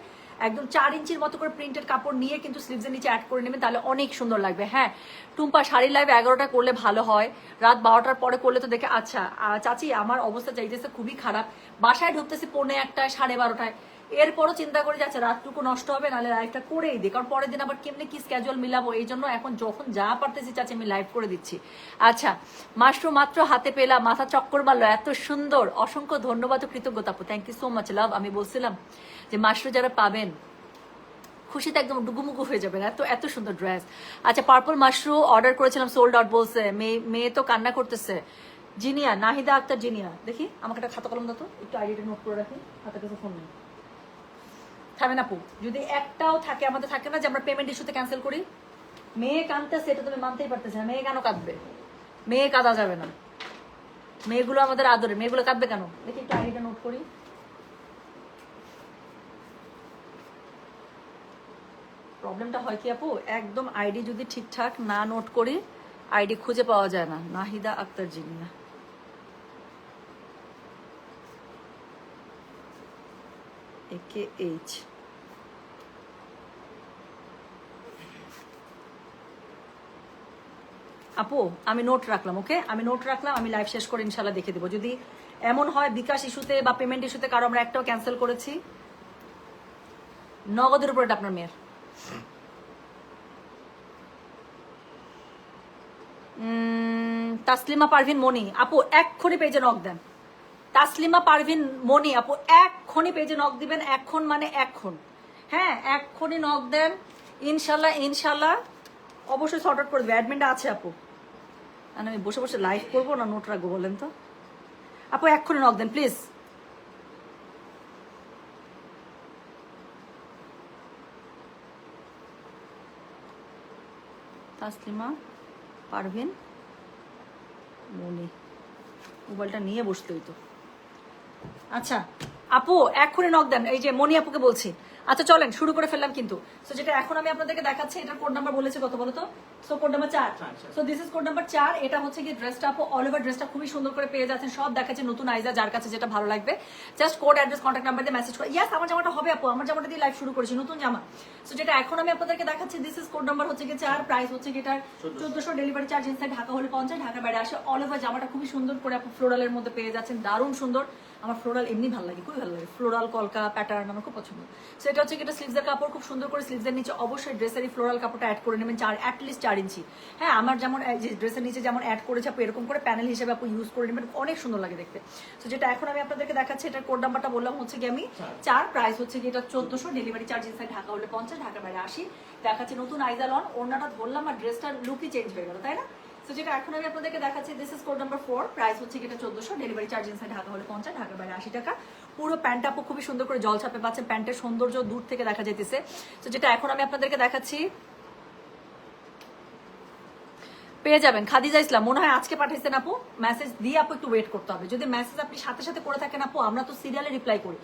একদম 4 ইঞ্চির মতো করে প্রিন্টেড কাপড় নিয়ে কিন্তু স্লিভসের নিচে অ্যাড করে নেবেন, তাহলে অনেক সুন্দর লাগবে। হ্যাঁ টুম্পা, শাড়ির লাইভ 11টা করলে ভালো হয়, রাত 12টার পরে করলে তো দেখে। আচ্ছা চাচি, আমার অবস্থা চাইতেছে খুবই খারাপ, বাসায় ঢুকতেছি 1:45, 12:30, এরপরও চিন্তা করে যাচ্ছে রাতটুকু নষ্ট হবে, নাহলে লাইভটা করেই দিই, কারণ পরের দিন আবার কেমনি কি স্ক্যাজুয়াল মিলাবো। এই জন্য এখন যখন যা পারতেছি চাচ্ছি আমি লাইভ করে দিচ্ছি। আচ্ছা, মাশরুম মাত্র হাতে পেলাম, মাথা চক্কর মারলো, এত সুন্দর, অসংখ্য ধন্যবাদ ও কৃতজ্ঞতা আপু, thank you so much love. আমি বলছিলাম যে মাশরুম যারা পাবেন খুশিতে একদম ডুগুমুগু হয়ে যাবেন, এত এত সুন্দর ড্রেস। আচ্ছা, পার্পল মাশরুম অর্ডার করেছিলাম, সোল্ড আউট বলছে, মেয়ে তো কান্না করতেছে। জিনিয়া, নাহিদা আক্তার জিনিয়া, দেখি আমাকে একটা খাতা কলম দাও তো, একটু আইডিটা নোট করে রাখি, হাতে কাছে ফোন নেই। থামেন আপু, যদি একটাও থাকে, আমাদের থাকে না যে আমরা পেমেন্ট ইস্যুতে ক্যান্সেল করি। মেয়ে কাঁদতেছে, এটা তুমি মানতেই পারতেছে না, মেয়ে কেন কাঁদবে? মেয়ে কাঁদা যাবে না, মেয়েগুলো আমাদের আদরে, মেয়েগুলো কাঁদবে কেন? দেখি একটু আইডিটা নোট করি। প্রবলেমটা হয় কি আপু, একদম আইডি যদি ঠিকঠাক না নোট করি আইডি খুঁজে পাওয়া যায় না। নাহিদা আক্তার জিনিয়া, AKH। আপু আমি নোট রাখলাম, ওকে আমি নোট রাখলাম, আমি লাইভ শেষ করে ইনশাল্লাহ দেখে দেবো। যদি এমন হয় বিকাশ ইস্যুতে বা পেমেন্ট ইস্যুতে কারো আমরা একটাও ক্যান্সেল করেছি, নগদের উপর এটা আপনার মেয়ের। তাসলিমা পারভিন মনি আপু এক্ষুনি পেজে নক দেন। তাসলিমা পারভিন মনি আপু এক্ষুনি পেজে নক দিবেন, এখন মানে এখন, হ্যাঁ এক্ষুনি নক দেন, ইনশাল্লাহ ইনশাল্লাহ অবশ্যই সর্ট আউট করে দেবে। অ্যাডমিনটা আছে আপু, আমি বসে বসে লাইভ করবো না নোট রাখবো বলেন তো? আপু এক্ষুনি নক দেন প্লিজ। তাসলিমা পারভিন মনি, মোবাইলটা নিয়ে বসতে হইতো। আচ্ছা আপু এক্ষুনি নক দেন, এই যে মনি আপুকে বলছি। আচ্ছা চলেন শুরু করে ফেললাম কিন্তু। সো যেটা এখন আমি আপনাদেরকে দেখাচ্ছি, এটার কোড নাম্বার বলেছে কত বলো তো? So code number 4। So this is code number 4। এটা হচ্ছে কি ড্রেসটা আপু অল ওভার ড্রেসটা খুবই সুন্দর করে পেয়ে যাচ্ছেন, সব দেখাচ্ছে নতুন আইজা, যার কাছে যেটা ভালো লাগবে just code address contact number দিয়ে মেসেজ করে। ইয়াস আমার জামাটা হবে আপু, আমার জামাটা দিয়ে লাইভ শুরু করেছি, নতুন জামা। সো যেটা এখন আমি আপনাদেরকে দেখাচ্ছি, দিস ইজ কোড নাম্বার হচ্ছে কি 4, প্রাইস হচ্ছে কি এটার 1400, ডেলিভারি চার্জ ইনসাইড ঢাকা হলে 50, ঢাকা বাইরে আসে। অল ওভার জামাটা খুবই সুন্দর করে আপু ফ্লোরালের মধ্যে পেয়ে যাচ্ছেন, দারুণ সুন্দর। আমার ফ্লোরাল এমনি ভালো লাগে, খুবই ভালো লাগে, ফ্লোরাল কলকা প্যাটার্ন আমার খুব পছন্দ। সো এটা হচ্ছে এটা স্লিভসের কাপড়, খুব সুন্দর করে স্লিভসের নিচে অবশ্যই ড্রেসের ফ্লোরাল কাপড়টা অ্যাড করে নেবেন, অ্যাটলিস্ট 4 ইঞ্চি। হ্যাঁ, আমার যেমন ড্রেসের নিচে যেমন অ্যাড করেছে আপু, এরকম করে প্যানেল হিসেবে আপু ইউজ করে নেবেন, অনেক সুন্দর লাগে দেখতে। সো যেটা এখন আমি আপনাদেরকে দেখাচ্ছি, এটার কোড নাম্বারটা বললাম হচ্ছে কি আমি 4, প্রাইস হচ্ছে কি এটা 1400, ডেলিভারি চার্জ ইনসাইড ঢাকা হলে 50, ঢাকার বাইরে 80। দেখাচ্ছি নতুন আইজা লন, ওড়নাটা ধরলাম আর ড্রেসটার লুকই চেঞ্জ হয়ে গেল, তাই না? তো যেটা এখন আমি আপনাদেরকে দেখাচ্ছি, this is code number 4, price হচ্ছে এটা 1400, ডেলিভারি চার্জ ইনসাইড ঢাকা হলে 50, ঢাকার বাইরে 80 টাকা। পুরো প্যান্টটা আপু খুবই সুন্দর করে জল ছাপে পাচ্ছে, প্যান্টের সৌন্দর্য দূর থেকে দেখা যাইতেছে। তো যেটা এখন আমি আপনাদেরকে দেখাচ্ছি, পেয়ে যাবেন খাদিজা ইসলাম, মনে হয় আজকে পাঠাইছেন আপু, মেসেজ দিয়ে আপু একটু ওয়েট করতে হবে। যদি মেসেজ আপনি সাথে সাথে করে থাকেন আপু, আমরা তো সিরিয়ালে রিপ্লাই করি,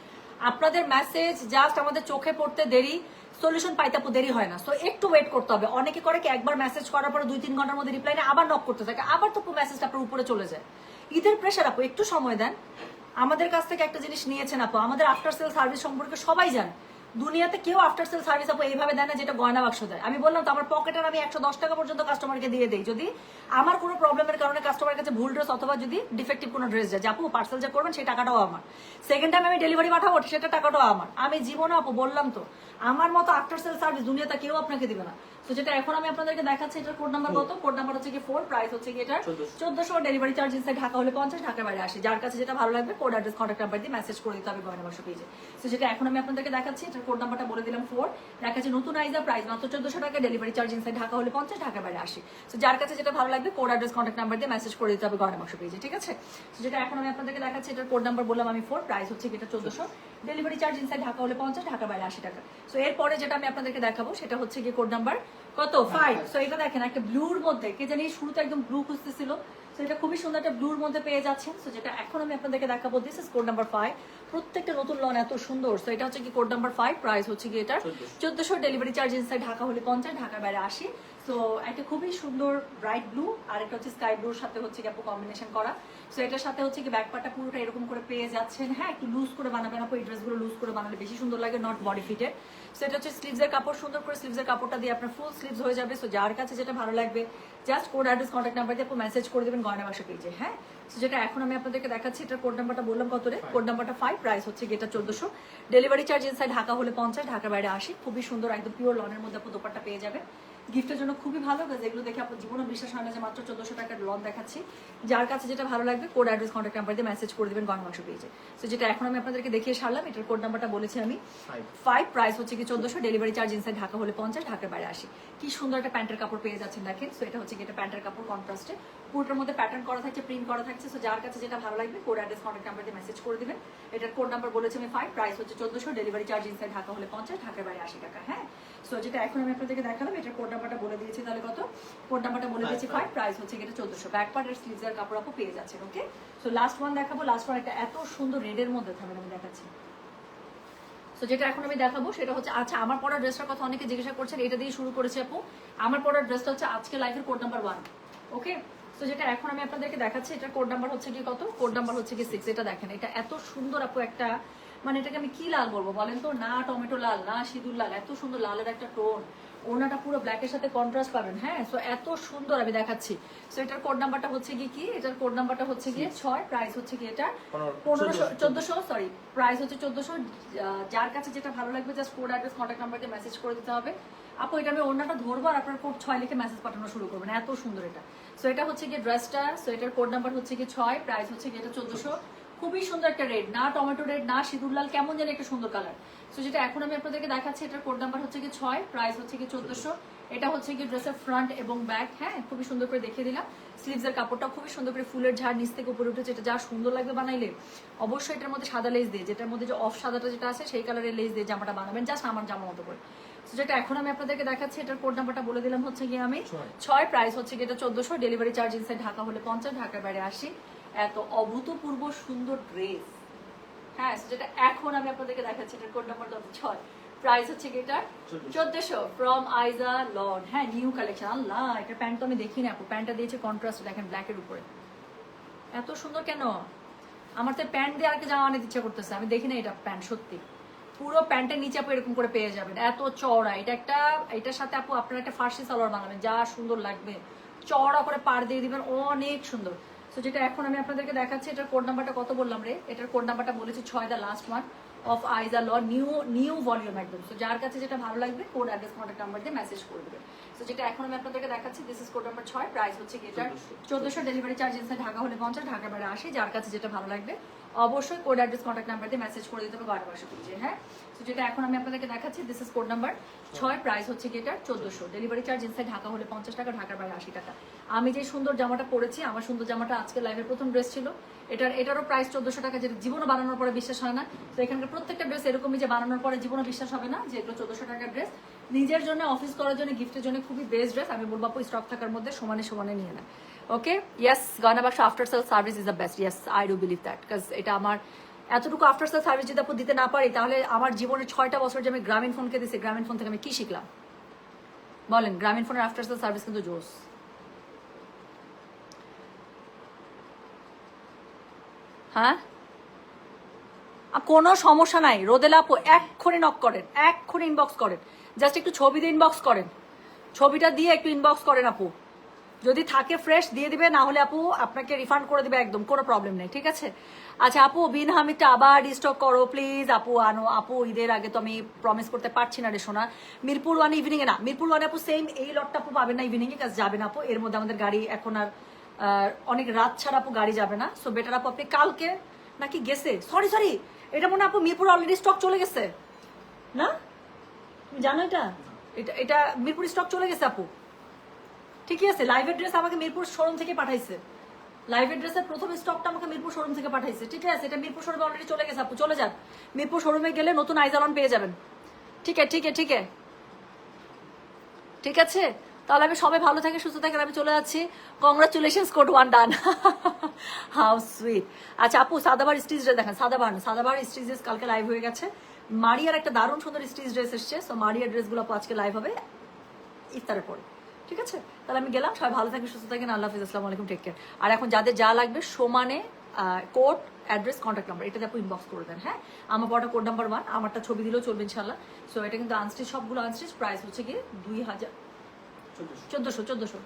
আপনাদের মেসেজ জাস্ট আমাদের চোখে পড়তে দেরি, সলিউশন পাইতে আপু দেরি হয় না। সো একটু ওয়েট করতে হবে। অনেকে করে কি একবার মেসেজ করার পরে 2-3 ঘন্টার মধ্যে রিপ্লাই না, আবার নক করতে থাকে, আবার তো মেসেজটা আপনার উপরে চলে যায়। ঈদের প্রেশার আপু, একটু সময় দেন। আমাদের কাছ থেকে একটা জিনিস নিয়েছেন আপু, আমাদের আফটার সেল সার্ভিস সম্পর্কে সবাই জানে। দুনিয়াতে কেউ আফটার সেল সার্ভিস আপু এইভাবে দেয় না যেটা গয়না বাক্স দেয়। আমি বললাম তো আমার পকেটের আমি 110 টাকা পর্যন্ত কাস্টমারকে দিয়ে দেই, যদি আমার কোনো প্রবলেমের কারণে কাস্টমারের কাছে ভুল ড্রেস অথবা যদি ডিফেক্টিভ কোনো ড্রেস যায়, আপু পার্সেল যা করবেন সেই টাকাটাও আমার, সেকেন্ড টাইম আমি ডেলিভারি পাঠাবো সেটা টাকাটাও আমার। আমি জীবনে আপু বললাম তো, আমার মতো আফটার সেল সার্ভিস দুনিয়াতে কেউ আপনাকে দিবে না। তো যেটা এখন আমি আপনাদেরকে দেখাচ্ছি, এটার কোড নাম্বার কত? কোড নাম্বার হচ্ছে কি 4, প্রাইস হচ্ছে কি এটা 1400, ডেলিভারি চার্জ ইনসাইড ঢাকা হলে 50, ঢাকার বাইরে 80। যার কাছে যেটা ভালো লাগবে কোড অ্যাড্রেস কন্ট্যাক্ট নাম্বার দিয়ে মেসেজ করে দিতে হবে গয়না বাক্স পেজে। তো যেটা এখন আমি আপনাদেরকে দেখাচ্ছি, এটার কোড নাম্বারটা বলে দিলাম 4, দেখাচ্ছি নতুন আইজা, প্রাইস মাত্র 1400 টাকা, ডেলিভারি চার্জ ইনসাইড ঢাকা হলে 50, ঢাকার বাইরে 80। তো যার কাছে যেটা ভালো লাগবে কোড অ্যাড্রেস কন্ট্যাক্ট নাম্বার দিয়ে মেসেজ করে দিতে হবে গয়না বাক্স পেজে, ঠিক আছে? তো যেটা এখন আমি আপনাদেরকে দেখাচ্ছি, এটার কোড নাম্বার বললাম আমি 4, প্রাইস হচ্ছে কি এটা 1400, ডেলিভারি চার্জ ইনসাইড ঢাকা হলে 50, ঢাকার বাইরে 80 টাকা। সো এরপরে যেটা আমি আপনাদেরকে দেখাবো সেটা হচ্ছে কি কোড নাম্বার কত 5। সো এটা দেখেন একটা ব্লুর মধ্যে, কে জানি শুরুতে একদম ব্লু খুঁজতেছিল, সো এটা খুবই সুন্দর একটা ব্লুর মধ্যে পেয়ে যাচ্ছেন। সো যেটা এখন আমি আপনাদেরকে দেখাবো, দিস ইজ কোড নাম্বার 5। প্রত্যেকটা নতুন লন এত সুন্দর। সো এটা হচ্ছে কি কোড নাম্বার 5, প্রাইস হচ্ছে কি এটা 1400, ডেলিভারি চার্জ ইনসাইড ঢাকা হলে 50, ঢাকার বাইরে 80। সো একটা খুবই সুন্দর ব্রাইট ব্লু, আর একটা হচ্ছে স্কাই ব্লুর সাথে হচ্ছে কি আপু কম্বিনেশন করা। সো এটার সাথে হচ্ছে কি ব্যাকপার্টটা পুরোটা এরকম করে পেয়ে যাচ্ছেন। হ্যাঁ, একটু লুজ করে বানাবেন আপু, এই ড্রেসগুলো লুজ করে বানালে বেশি সুন্দর লাগে, নট বডি ফিটেড। সো এটা হচ্ছে স্লিভসের কাপড়, সুন্দর করে স্লিভসের কাপড়টা দিয়ে আপনার ফুল স্লিভস হয়ে যাবে। সো যার কাছে যেটা ভালো লাগবে just code address contact number দিয়ে আপু মেসেজ করে দেবেন গয়না বাক্স পেজে। হ্যাঁ, সো যেটা এখন আমি আপনাদেরকে দেখাচ্ছি, এটার কোড নাম্বারটা বললাম কত রে? কোড নাম্বারটা 5, প্রাইস হচ্ছে কি এটা 1400, ডেলিভারি চার্জ ইনসাইড ঢাকা হলে 50, ঢাকার বাইরে 80। খুবই সুন্দর একদম পিওর লনের মধ্যে আপু দোপাট্টা পেয়ে যাবে, গিফটের জন্য খুবই ভালো। এগুলো দেখে আপনার জীবনে বিশ্বাস হয় না যে মাত্র 1400 টাকার লন দেখাচ্ছি। যার কাছে যেটা ভালো লাগবে কোড অ্যাড্রেস কন্ট্যাক্ট নাম্বার দিয়ে মেসেজ করে দেবেন গয়না বাক্স পেজে। সো যেটা এখন আমি আপনাদেরকে দেখিয়ে সারলাম, এটার কোড নাম্বারটা বলেছি আমি 5, প্রাইস হচ্ছে কি 1400, ডেলিভারি চার্জ ইনসাইড ঢাকা হলে 50, ঢাকার বাইরে 80। কি সুন্দর একটা প্যান্টের কাপড় পেয়ে যাচ্ছেন দেখেন। সো এটা হচ্ছে কি এটা প্যান্টের কাপড় কন্ট্রাস্টে, পুরোটার মধ্যে প্যাটার্ন করা থাকছে, প্রিন্ট করা থাকছে। সো যার কাছে যেটা ভালো লাগবে কোড অ্যাড্রেস কন্ট্যাক্ট নাম্বার দিয়ে মেসেজ করে দিবেন। এটার কোড নাম্বার বলেছি আমি 5, প্রাইস হচ্ছে 1400, ডেলিভারি চার্জ ইনসাইড ঢাকা হলে 50, ঢাকার বাইরে 80 টাকা। হ্যাঁ, সো যেটা এখন আমি আপনাদেরকে দেখালাম, এটার কোড নাম্বারটা বলে দিয়েছি, তাহলে কত? কোড নাম্বারটা বলে দিয়েছি 5, প্রাইস হচ্ছে এটা 1400, ব্যাক পার্ট আর স্লিভসের কাপড় আপু পেয়ে যাচ্ছেন। ওকে, সো লাস্ট ওয়ান দেখাবো, লাস্ট ওয়ান একটা এত সুন্দর রেডের মধ্যে থাকবে, আমি দেখাচ্ছি। সো যেটা এখন আমি দেখাবো সেটা হচ্ছে, আচ্ছা আমার পরা ড্রেসটার কথা অনেকে জিজ্ঞাসা করছেন, এটা দিয়ে শুরু করেছি আপু। আমার পরা ড্রেসটা হচ্ছে আজকে লাইফের কোড নাম্বার 1। ওকে, তো যেটা এখন আমি আপনাদেরকে দেখাচ্ছি, এটা কোড নাম্বার হচ্ছে কি কত? কোড নাম্বার হচ্ছে কি 6। এটা দেখেন, এটা এত সুন্দর আপু একটা, মানে এটাকে আমি কি লাল বলবো বলেন তো? না টমেটো লাল, না সিঁদুর লাল, এত সুন্দর লালের একটা টোন। ওনাটা পুরো ব্ল্যাকের সাথে কন্ট্রাস্ট পাবেন। হ্যাঁ, সো এত সুন্দর আমি দেখাচ্ছি। সো এটার কোড নাম্বারটা হচ্ছে কি এটার কোড নাম্বারটা হচ্ছে গিয়ে 6, প্রাইস হচ্ছে কি এটা 1400, সরি প্রাইস হচ্ছে 1400। যার কাছে যেটা ভালো লাগবে just code address contact number দিয়ে মেসেজ করে দিতে হবে। আপু এটা আমি ওনাটা ধরবো আর আপনার কোড 6 লিখে মেসেজ পাঠানো শুরু করবেন, এত সুন্দর এটা। সো এটা হচ্ছে কি ড্রেসটা, সো এটার কোড নাম্বার হচ্ছে কি 6, প্রাইস হচ্ছে কি এটা 1400। খুবই সুন্দর একটা রেড, না টমেটো রেড না সিঁদুর লাল, কেমন যেন একটা সুন্দর কালার। সো যেটা এখন আমি আপনাদেরকে দেখাচ্ছি, এটার কোড নাম্বার হচ্ছে কি 6, প্রাইস হচ্ছে কি 1400। এটা হচ্ছে কি ড্রেসের ফ্রন্ট এবং ব্যাক। হ্যাঁ, খুবই সুন্দর করে দেখিয়ে দিলাম। স্লিভসের কাপড়টা খুবই সুন্দর করে ফুলের ঝাড় নিচ থেকে উপরে উঠেছে, এটা যা সুন্দর লাগবে বানাইলে। অবশ্যই এটার মধ্যে সাদা লেস দিয়ে, যেটার মধ্যে যে অফ সাদাটা যেটা আছে সেই কালারের লেস দিয়ে জামাটা বানাবেন, জাস্ট আমার জামা মতো করে। যেটা এখন আমি আপনাদেরকে দেখাচ্ছি, এটার কোড নাম্বারটা বলে দিলাম হচ্ছে কি আমি 6, প্রাইস হচ্ছে কি এটা 1400, ডেলিভারি চার্জ ইনসাইড ঢাকা হলে 50, ঢাকার বাইরে 80। এত অভূতপূর্ব সুন্দর ড্রেস। হ্যাঁ, যেটা এখন আমি আপনাদেরকে দেখাচ্ছি, এটার কোড নাম্বার 6, প্রাইস হচ্ছে কি এটা 1400, ফ্রম আইজা লন। হ্যাঁ, নিউ কালেকশন। আল্লাহ, এটা প্যান্ট তো আমি দেখি না আপু, প্যান্টটা দিয়েছে কন্ট্রাস্ট, দেখেন ব্ল্যাকের উপরে এত সুন্দর কেন? আমার তো প্যান্ট দিয়ে আর কি জামা আনাতে ইচ্ছা করতেছে, আমি দেখি না এটা প্যান্ট। সত্যি পুরো প্যান্টের নিচে আপু এরকম করে পেয়ে যাবেন, এত চওড়া। এটা একটা, এটার সাথে আপু আপনারা একটা ফার্সি সালোয়ার বানাবেন, যা সুন্দর লাগবে। চওড়া করে পাড় দিয়ে দিবেন, অনেক সুন্দর। সো যেটা এখন আমি আপনাদেরকে দেখাচ্ছি, এটার কোড নাম্বারটা কত বললাম রে? এটার কোড নাম্বারটা বলেছি 6, দ্য লাস্ট ওয়ান অফ আইজা ল, নিউ ভলিউম একদম। সো যার কাছে যেটা ভালো লাগবে কোড অ্যাড্রেস কন্ট্যাক্ট নাম্বার দিয়ে মেসেজ করে দেবে। সো যেটা এখন আমি আপনাদেরকে দেখাচ্ছি, this is code number 6, price হচ্ছে এটার 1400, ডেলিভারি চার্জ ইনসাইড ঢাকা হলে 50, ঢাকার বাইরে 80। যার কাছে যেটা ভালো লাগবে অবশ্যই কোড অ্যাড্রেস কন্ট্যাক্ট নাম্বার দিয়ে মেসেজ করে দিতে হবে গয়না বাক্স খুঁজে। হ্যাঁ, সো যেটা এখন আমি আপনাদেরকে দেখাচ্ছি, this is code number 6, price হচ্ছে এটার 1400, ডেলিভারি চার্জ ইনসাইড ঢাকা হলে 50 টাকা, ঢাকার বাইরে 80 টাকা। আমি যে সুন্দর জামাটা পরেছি, আমার সুন্দর জামাটা আজকে লাইভের প্রথম ড্রেস ছিল, এটারও প্রাইস 1400 টাকা, যেটা জীবনে বানানোর পরে বিশ্বাস হয় না। তো এখানকার প্রত্যেকটা ড্রেস এরকমই যে বানানোর পরে জীবনে বিশ্বাস হবে না যে এগুলো 1400 টাকার ড্রেস। নিজের জন্য, অফিস করার জন্য, গিফটের জন্য খুবই বেস্ট ড্রেস। আমি বলবো আপু স্টক থাকার মধ্যে সমানে সমানে নিয়ে নেয়। ওকে, ইয়েস, গয়না বাক্স after sale service is the best. Yes, I do believe that, because এটা আমার এতটুকু আফটার সেল সার্ভিস যদি আপু দিতে না পারি, তাহলে আমার জীবনের 6টা বছর যে আমি গ্রামীণ ফোনকে দিচ্ছি, গ্রামীণ ফোন থেকে আমি কি শিখলাম বলেন? গ্রামীণ ফোনের আফটার সেল সার্ভিস কিন্তু জোস। হ্যাঁ, কোনো সমস্যা নাই, রোদেলা আপু এক্ষুনি নক করেন, এক্ষুনি ইনবক্স করেন, জাস্ট একটু ছবি দিয়ে ইনবক্স করেন, ছবিটা দিয়ে একটু ইনবক্স করেন আপু। যদি থাকে ফ্রেশ দিয়ে দিবে, না হলে আপু আপনাকে রিফান্ড করে দিবে, একদম কোনো প্রবলেম নেই, ঠিক আছে? আচ্ছা আপু, বিন হামিদটা আবার রিস্টক করো প্লিজ আপু, আনো আপু, ঈদের আগে তো আমি প্রমিস করতে পারছি না রে সোনা। মিরপুর 1 ইভিনিং এ না, মিরপুর 1 আপু সেম এই লটটা আপু পাবেন না ইভিনিং এ, কাজ যাবে না আপু, এর মধ্যে আমাদের গাড়ি এখন আর অনেক রাত ছাড়া আপু গাড়ি যাবে না। সো বেটার আপু আপনি কালকে নাকি গেছে, সরি এটা মনে আপু মিরপুর অলরেডি স্টক চলে গেছে না? তুমি জানো এটা? এটা মিরপুর স্টক চলে গেছে আপু, ঠিকই আছে। লাইভ অ্যাড্রেস আমাকে মিরপুর শোরুম থেকে পাঠাইছে, লাইভ অ্যাড্রেসের প্রথম স্টকটা আমাকে মিরপুর শোরুম থেকে পাঠাইছে, ঠিক আছে? এটা মিরপুর শোরুমে অলরেডি চলে গেছে আপু, চলে যান মিরপুর শোরুমে গেলে নতুন আইজালন পেয়ে যাবেন। ঠিক আছে ঠিক আছে, তাহলে আমি সবাই ভালো থাকে, সুস্থ থাকেন, আমি চলে যাচ্ছি। Congratulations, code 1 done. How sweet. আচ্ছা আপু, সাদাবার স্টিচ ড্রেস দেখেন, সাদাবার স্টিচ ড্রেস কালকে লাইভ হয়ে গেছে। মারিয়ার একটা দারুণ সুন্দর স্টিচ ড্রেস এসছে, সো মারিয়ার ড্রেসগুলো আপু আজকে লাইভ হবে ইফতারের পরে, ঠিক আছে? তাহলে আমি গেলাম, সবাই ভালো থাকেন, সুস্থ থাকেন, আল্লাহ হাফিজ, আসসালামু আলাইকুম, টেক কেয়ার। আর এখন যাদের যা লাগবে সমানে কোড অ্যাড্রেস কন্ট্যাক্ট নাম্বার এটাতে আপু ইনবক্স করে দেন। হ্যাঁ, আমার বড়টা কোড নাম্বার 1, আমারটা ছবি দিলেও চলবে ইনশাল্লাহ। সো এটা কিন্তু আনস্টিচ, সবগুলো আনস্টিচ, প্রাইস হচ্ছে কি 1400,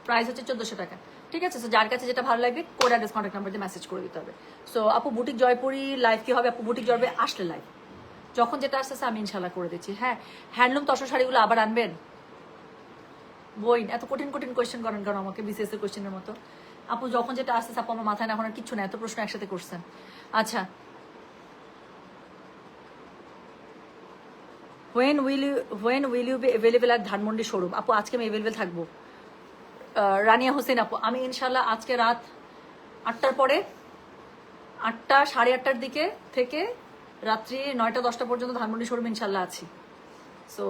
প্রাইস হচ্ছে 1400 টাকা, ঠিক আছে? সো যার কাছে যেটা ভালো লাগবে কোড অ্যাড্রেস কন্ট্যাক্ট নাম্বার দিয়ে মেসেজ করে দিতে হবে। সো আপু বুটিক জয়পুরি লাইভ কি হবে? আপু বুটিক জয়পুরে আসলে লাইভ, যখন যেটা আসতেছে আমি ইনশাল্লাহ করে দিচ্ছি। হ্যাঁ, হ্যান্ডলুম তসর শাড়িগুলো আবার আনবেন? বই এত কঠিন কোয়েশ্চেন করেন কারণ আমাকে বিসিএস এর কোয়েশ্চেনের মতো। আপু যখন যেটা আসতেছে আপু আমার মাথায় না, এখন আর কিচ্ছু না, এত প্রশ্ন একসাথে করছেন। আচ্ছা, when will you be available at Dhanmondi showroom? আপু আজকে আমি অ্যাভেলেবেল থাকবো। রানিয়া হোসেন আপু, আমি ইনশাল্লাহ আজকে রাত 8টার পরে, 8টা 8:30টার দিকে থেকে রাত্রি 9টা 10টা পর্যন্ত ধানমন্ডি শোরুম ইনশাল্লাহ আছি। সো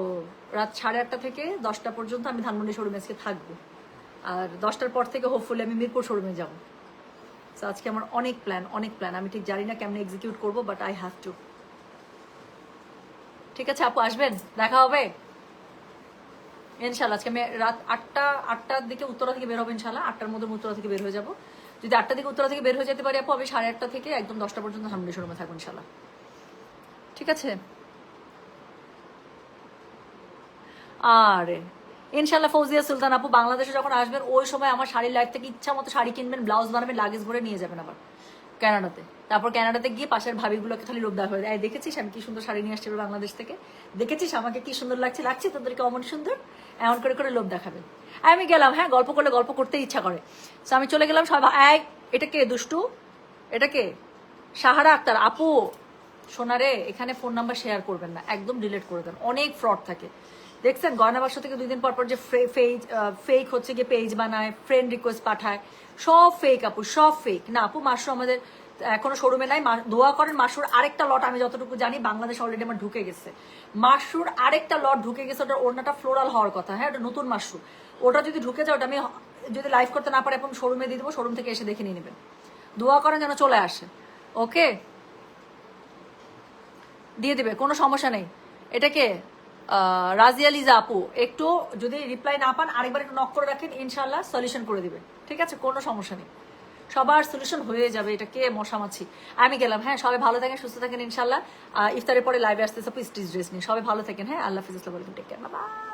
রাত 8:30 থেকে 10টা পর্যন্ত আমি ধানমন্ডি শোরুমে আজকে থাকবো, আর 10টার পর থেকে হোপফুলি আমি মিরপুর শোরুমে যাবো। সো আজকে আমার অনেক প্ল্যান, আমি ঠিক জানি না কেমনে এক্সিকিউট করবো, বাট আই হ্যাভ টু। ঠিক আছে আপু, আসবেন, দেখা হবে ইনশাল্লাহ। আজকে আমি রাত 8টার দিকে উত্তরা থেকে বের হবো ইনশাল্লাহ, 8টার মধ্যে উত্তরা থেকে বের হয়ে যাবো। যদি 8টার দিকে উত্তরা থেকে বের হয়ে যেতে পারি আপু, আমি 8:30 থেকে একদম 10টা পর্যন্ত ধানমন্ডি শোরুমে থাকবো ইনশাল্লাহ, ঠিক আছে? আর ইনশাল্লাহ ফৌজিয়া সুলতান আপু, বাংলাদেশে যখন আসবেন ওই সময় আমার শাড়ির লাইফ থেকে ইচ্ছা মতো শাড়ি কিনবেন, ব্লাউজ বানাবেন, লাগেজ ভরে নিয়ে যাবেন আবার কানাডাতে। তারপর কানাডাতে গিয়ে পাশের ভাবিগুলোকে খালি লোভ দেওয়া হয়ে যায়, দেখেছিস আমি কি সুন্দর শাড়ি নিয়ে আসছি বাংলাদেশ থেকে, দেখেছিস আমাকে কি সুন্দর লাগছে তোদেরকে অমন সুন্দর, এমন করে লোভ দেখাবেন। আমি গেলাম, হ্যাঁ, গল্প করলে গল্প করতে ইচ্ছা করে। তো আমি চলে গেলাম, সবাই এটা কে দুষ্টু, এটা কে? সাহারা আক্তার আপু, সোনারে এখানে ফোন নাম্বার শেয়ার করবেন না, একদম ডিলিট করে দেন, অনেক ফ্রড থাকে। দেখছেন গয়না বাক্স থেকে 2 দিন পর যে ফেক হচ্ছে গিয়ে পেজ বানায়, ফ্রেন্ড রিকোয়েস্ট পাঠায়, সব ফেক আপু, সব ফেক। না আপু, মাশরু আমাদের এখনো শোরুমে নাই, দোয়া করেন। মাশরুর আরেকটা লট আমি যতটুকু জানি বাংলাদেশ অলরেডি আমার ঢুকে গেছে, মাশরুর আরেকটা লট ঢুকে গেছে, ওটা ওড়নাটা ফ্লোরাল হওয়ার কথা। হ্যাঁ, ওটা নতুন মাশরু, ওটা যদি ঢুকে যায় ওটা আমি যদি লাইভ করতে না পারে এখন শোরুমে দিয়ে দেবো, শোরুম থেকে এসে দেখে নিয়ে নেবেন, দোয়া করেন যেন চলে আসে। ওকে, দিয়ে দেবে, কোনো সমস্যা নেই। এটাকে রাজিয়া লিজা আপু, একটু যদি রিপ্লাই না পান আরেকবার একটু নক করে রাখেন, ইনশাল্লাহ সলিউশন করে দিবে, ঠিক আছে? কোনো সমস্যা নেই, সবার সলিউশন হয়ে যাবে। এটা কে মশামাছি। আমি গেলাম, হ্যাঁ, সবাই ভালো থাকেন, সুস্থ থাকেন ইনশাল্লাহ। ইফতারের পরে লাইভে আসতে স্টিচ ড্রেস নিয়ে সবাই ভালো থাকেন। হ্যাঁ, আল্লাহ হাফিজ, আসসালামু আলাইকুম, টেক কেয়ার, বাই।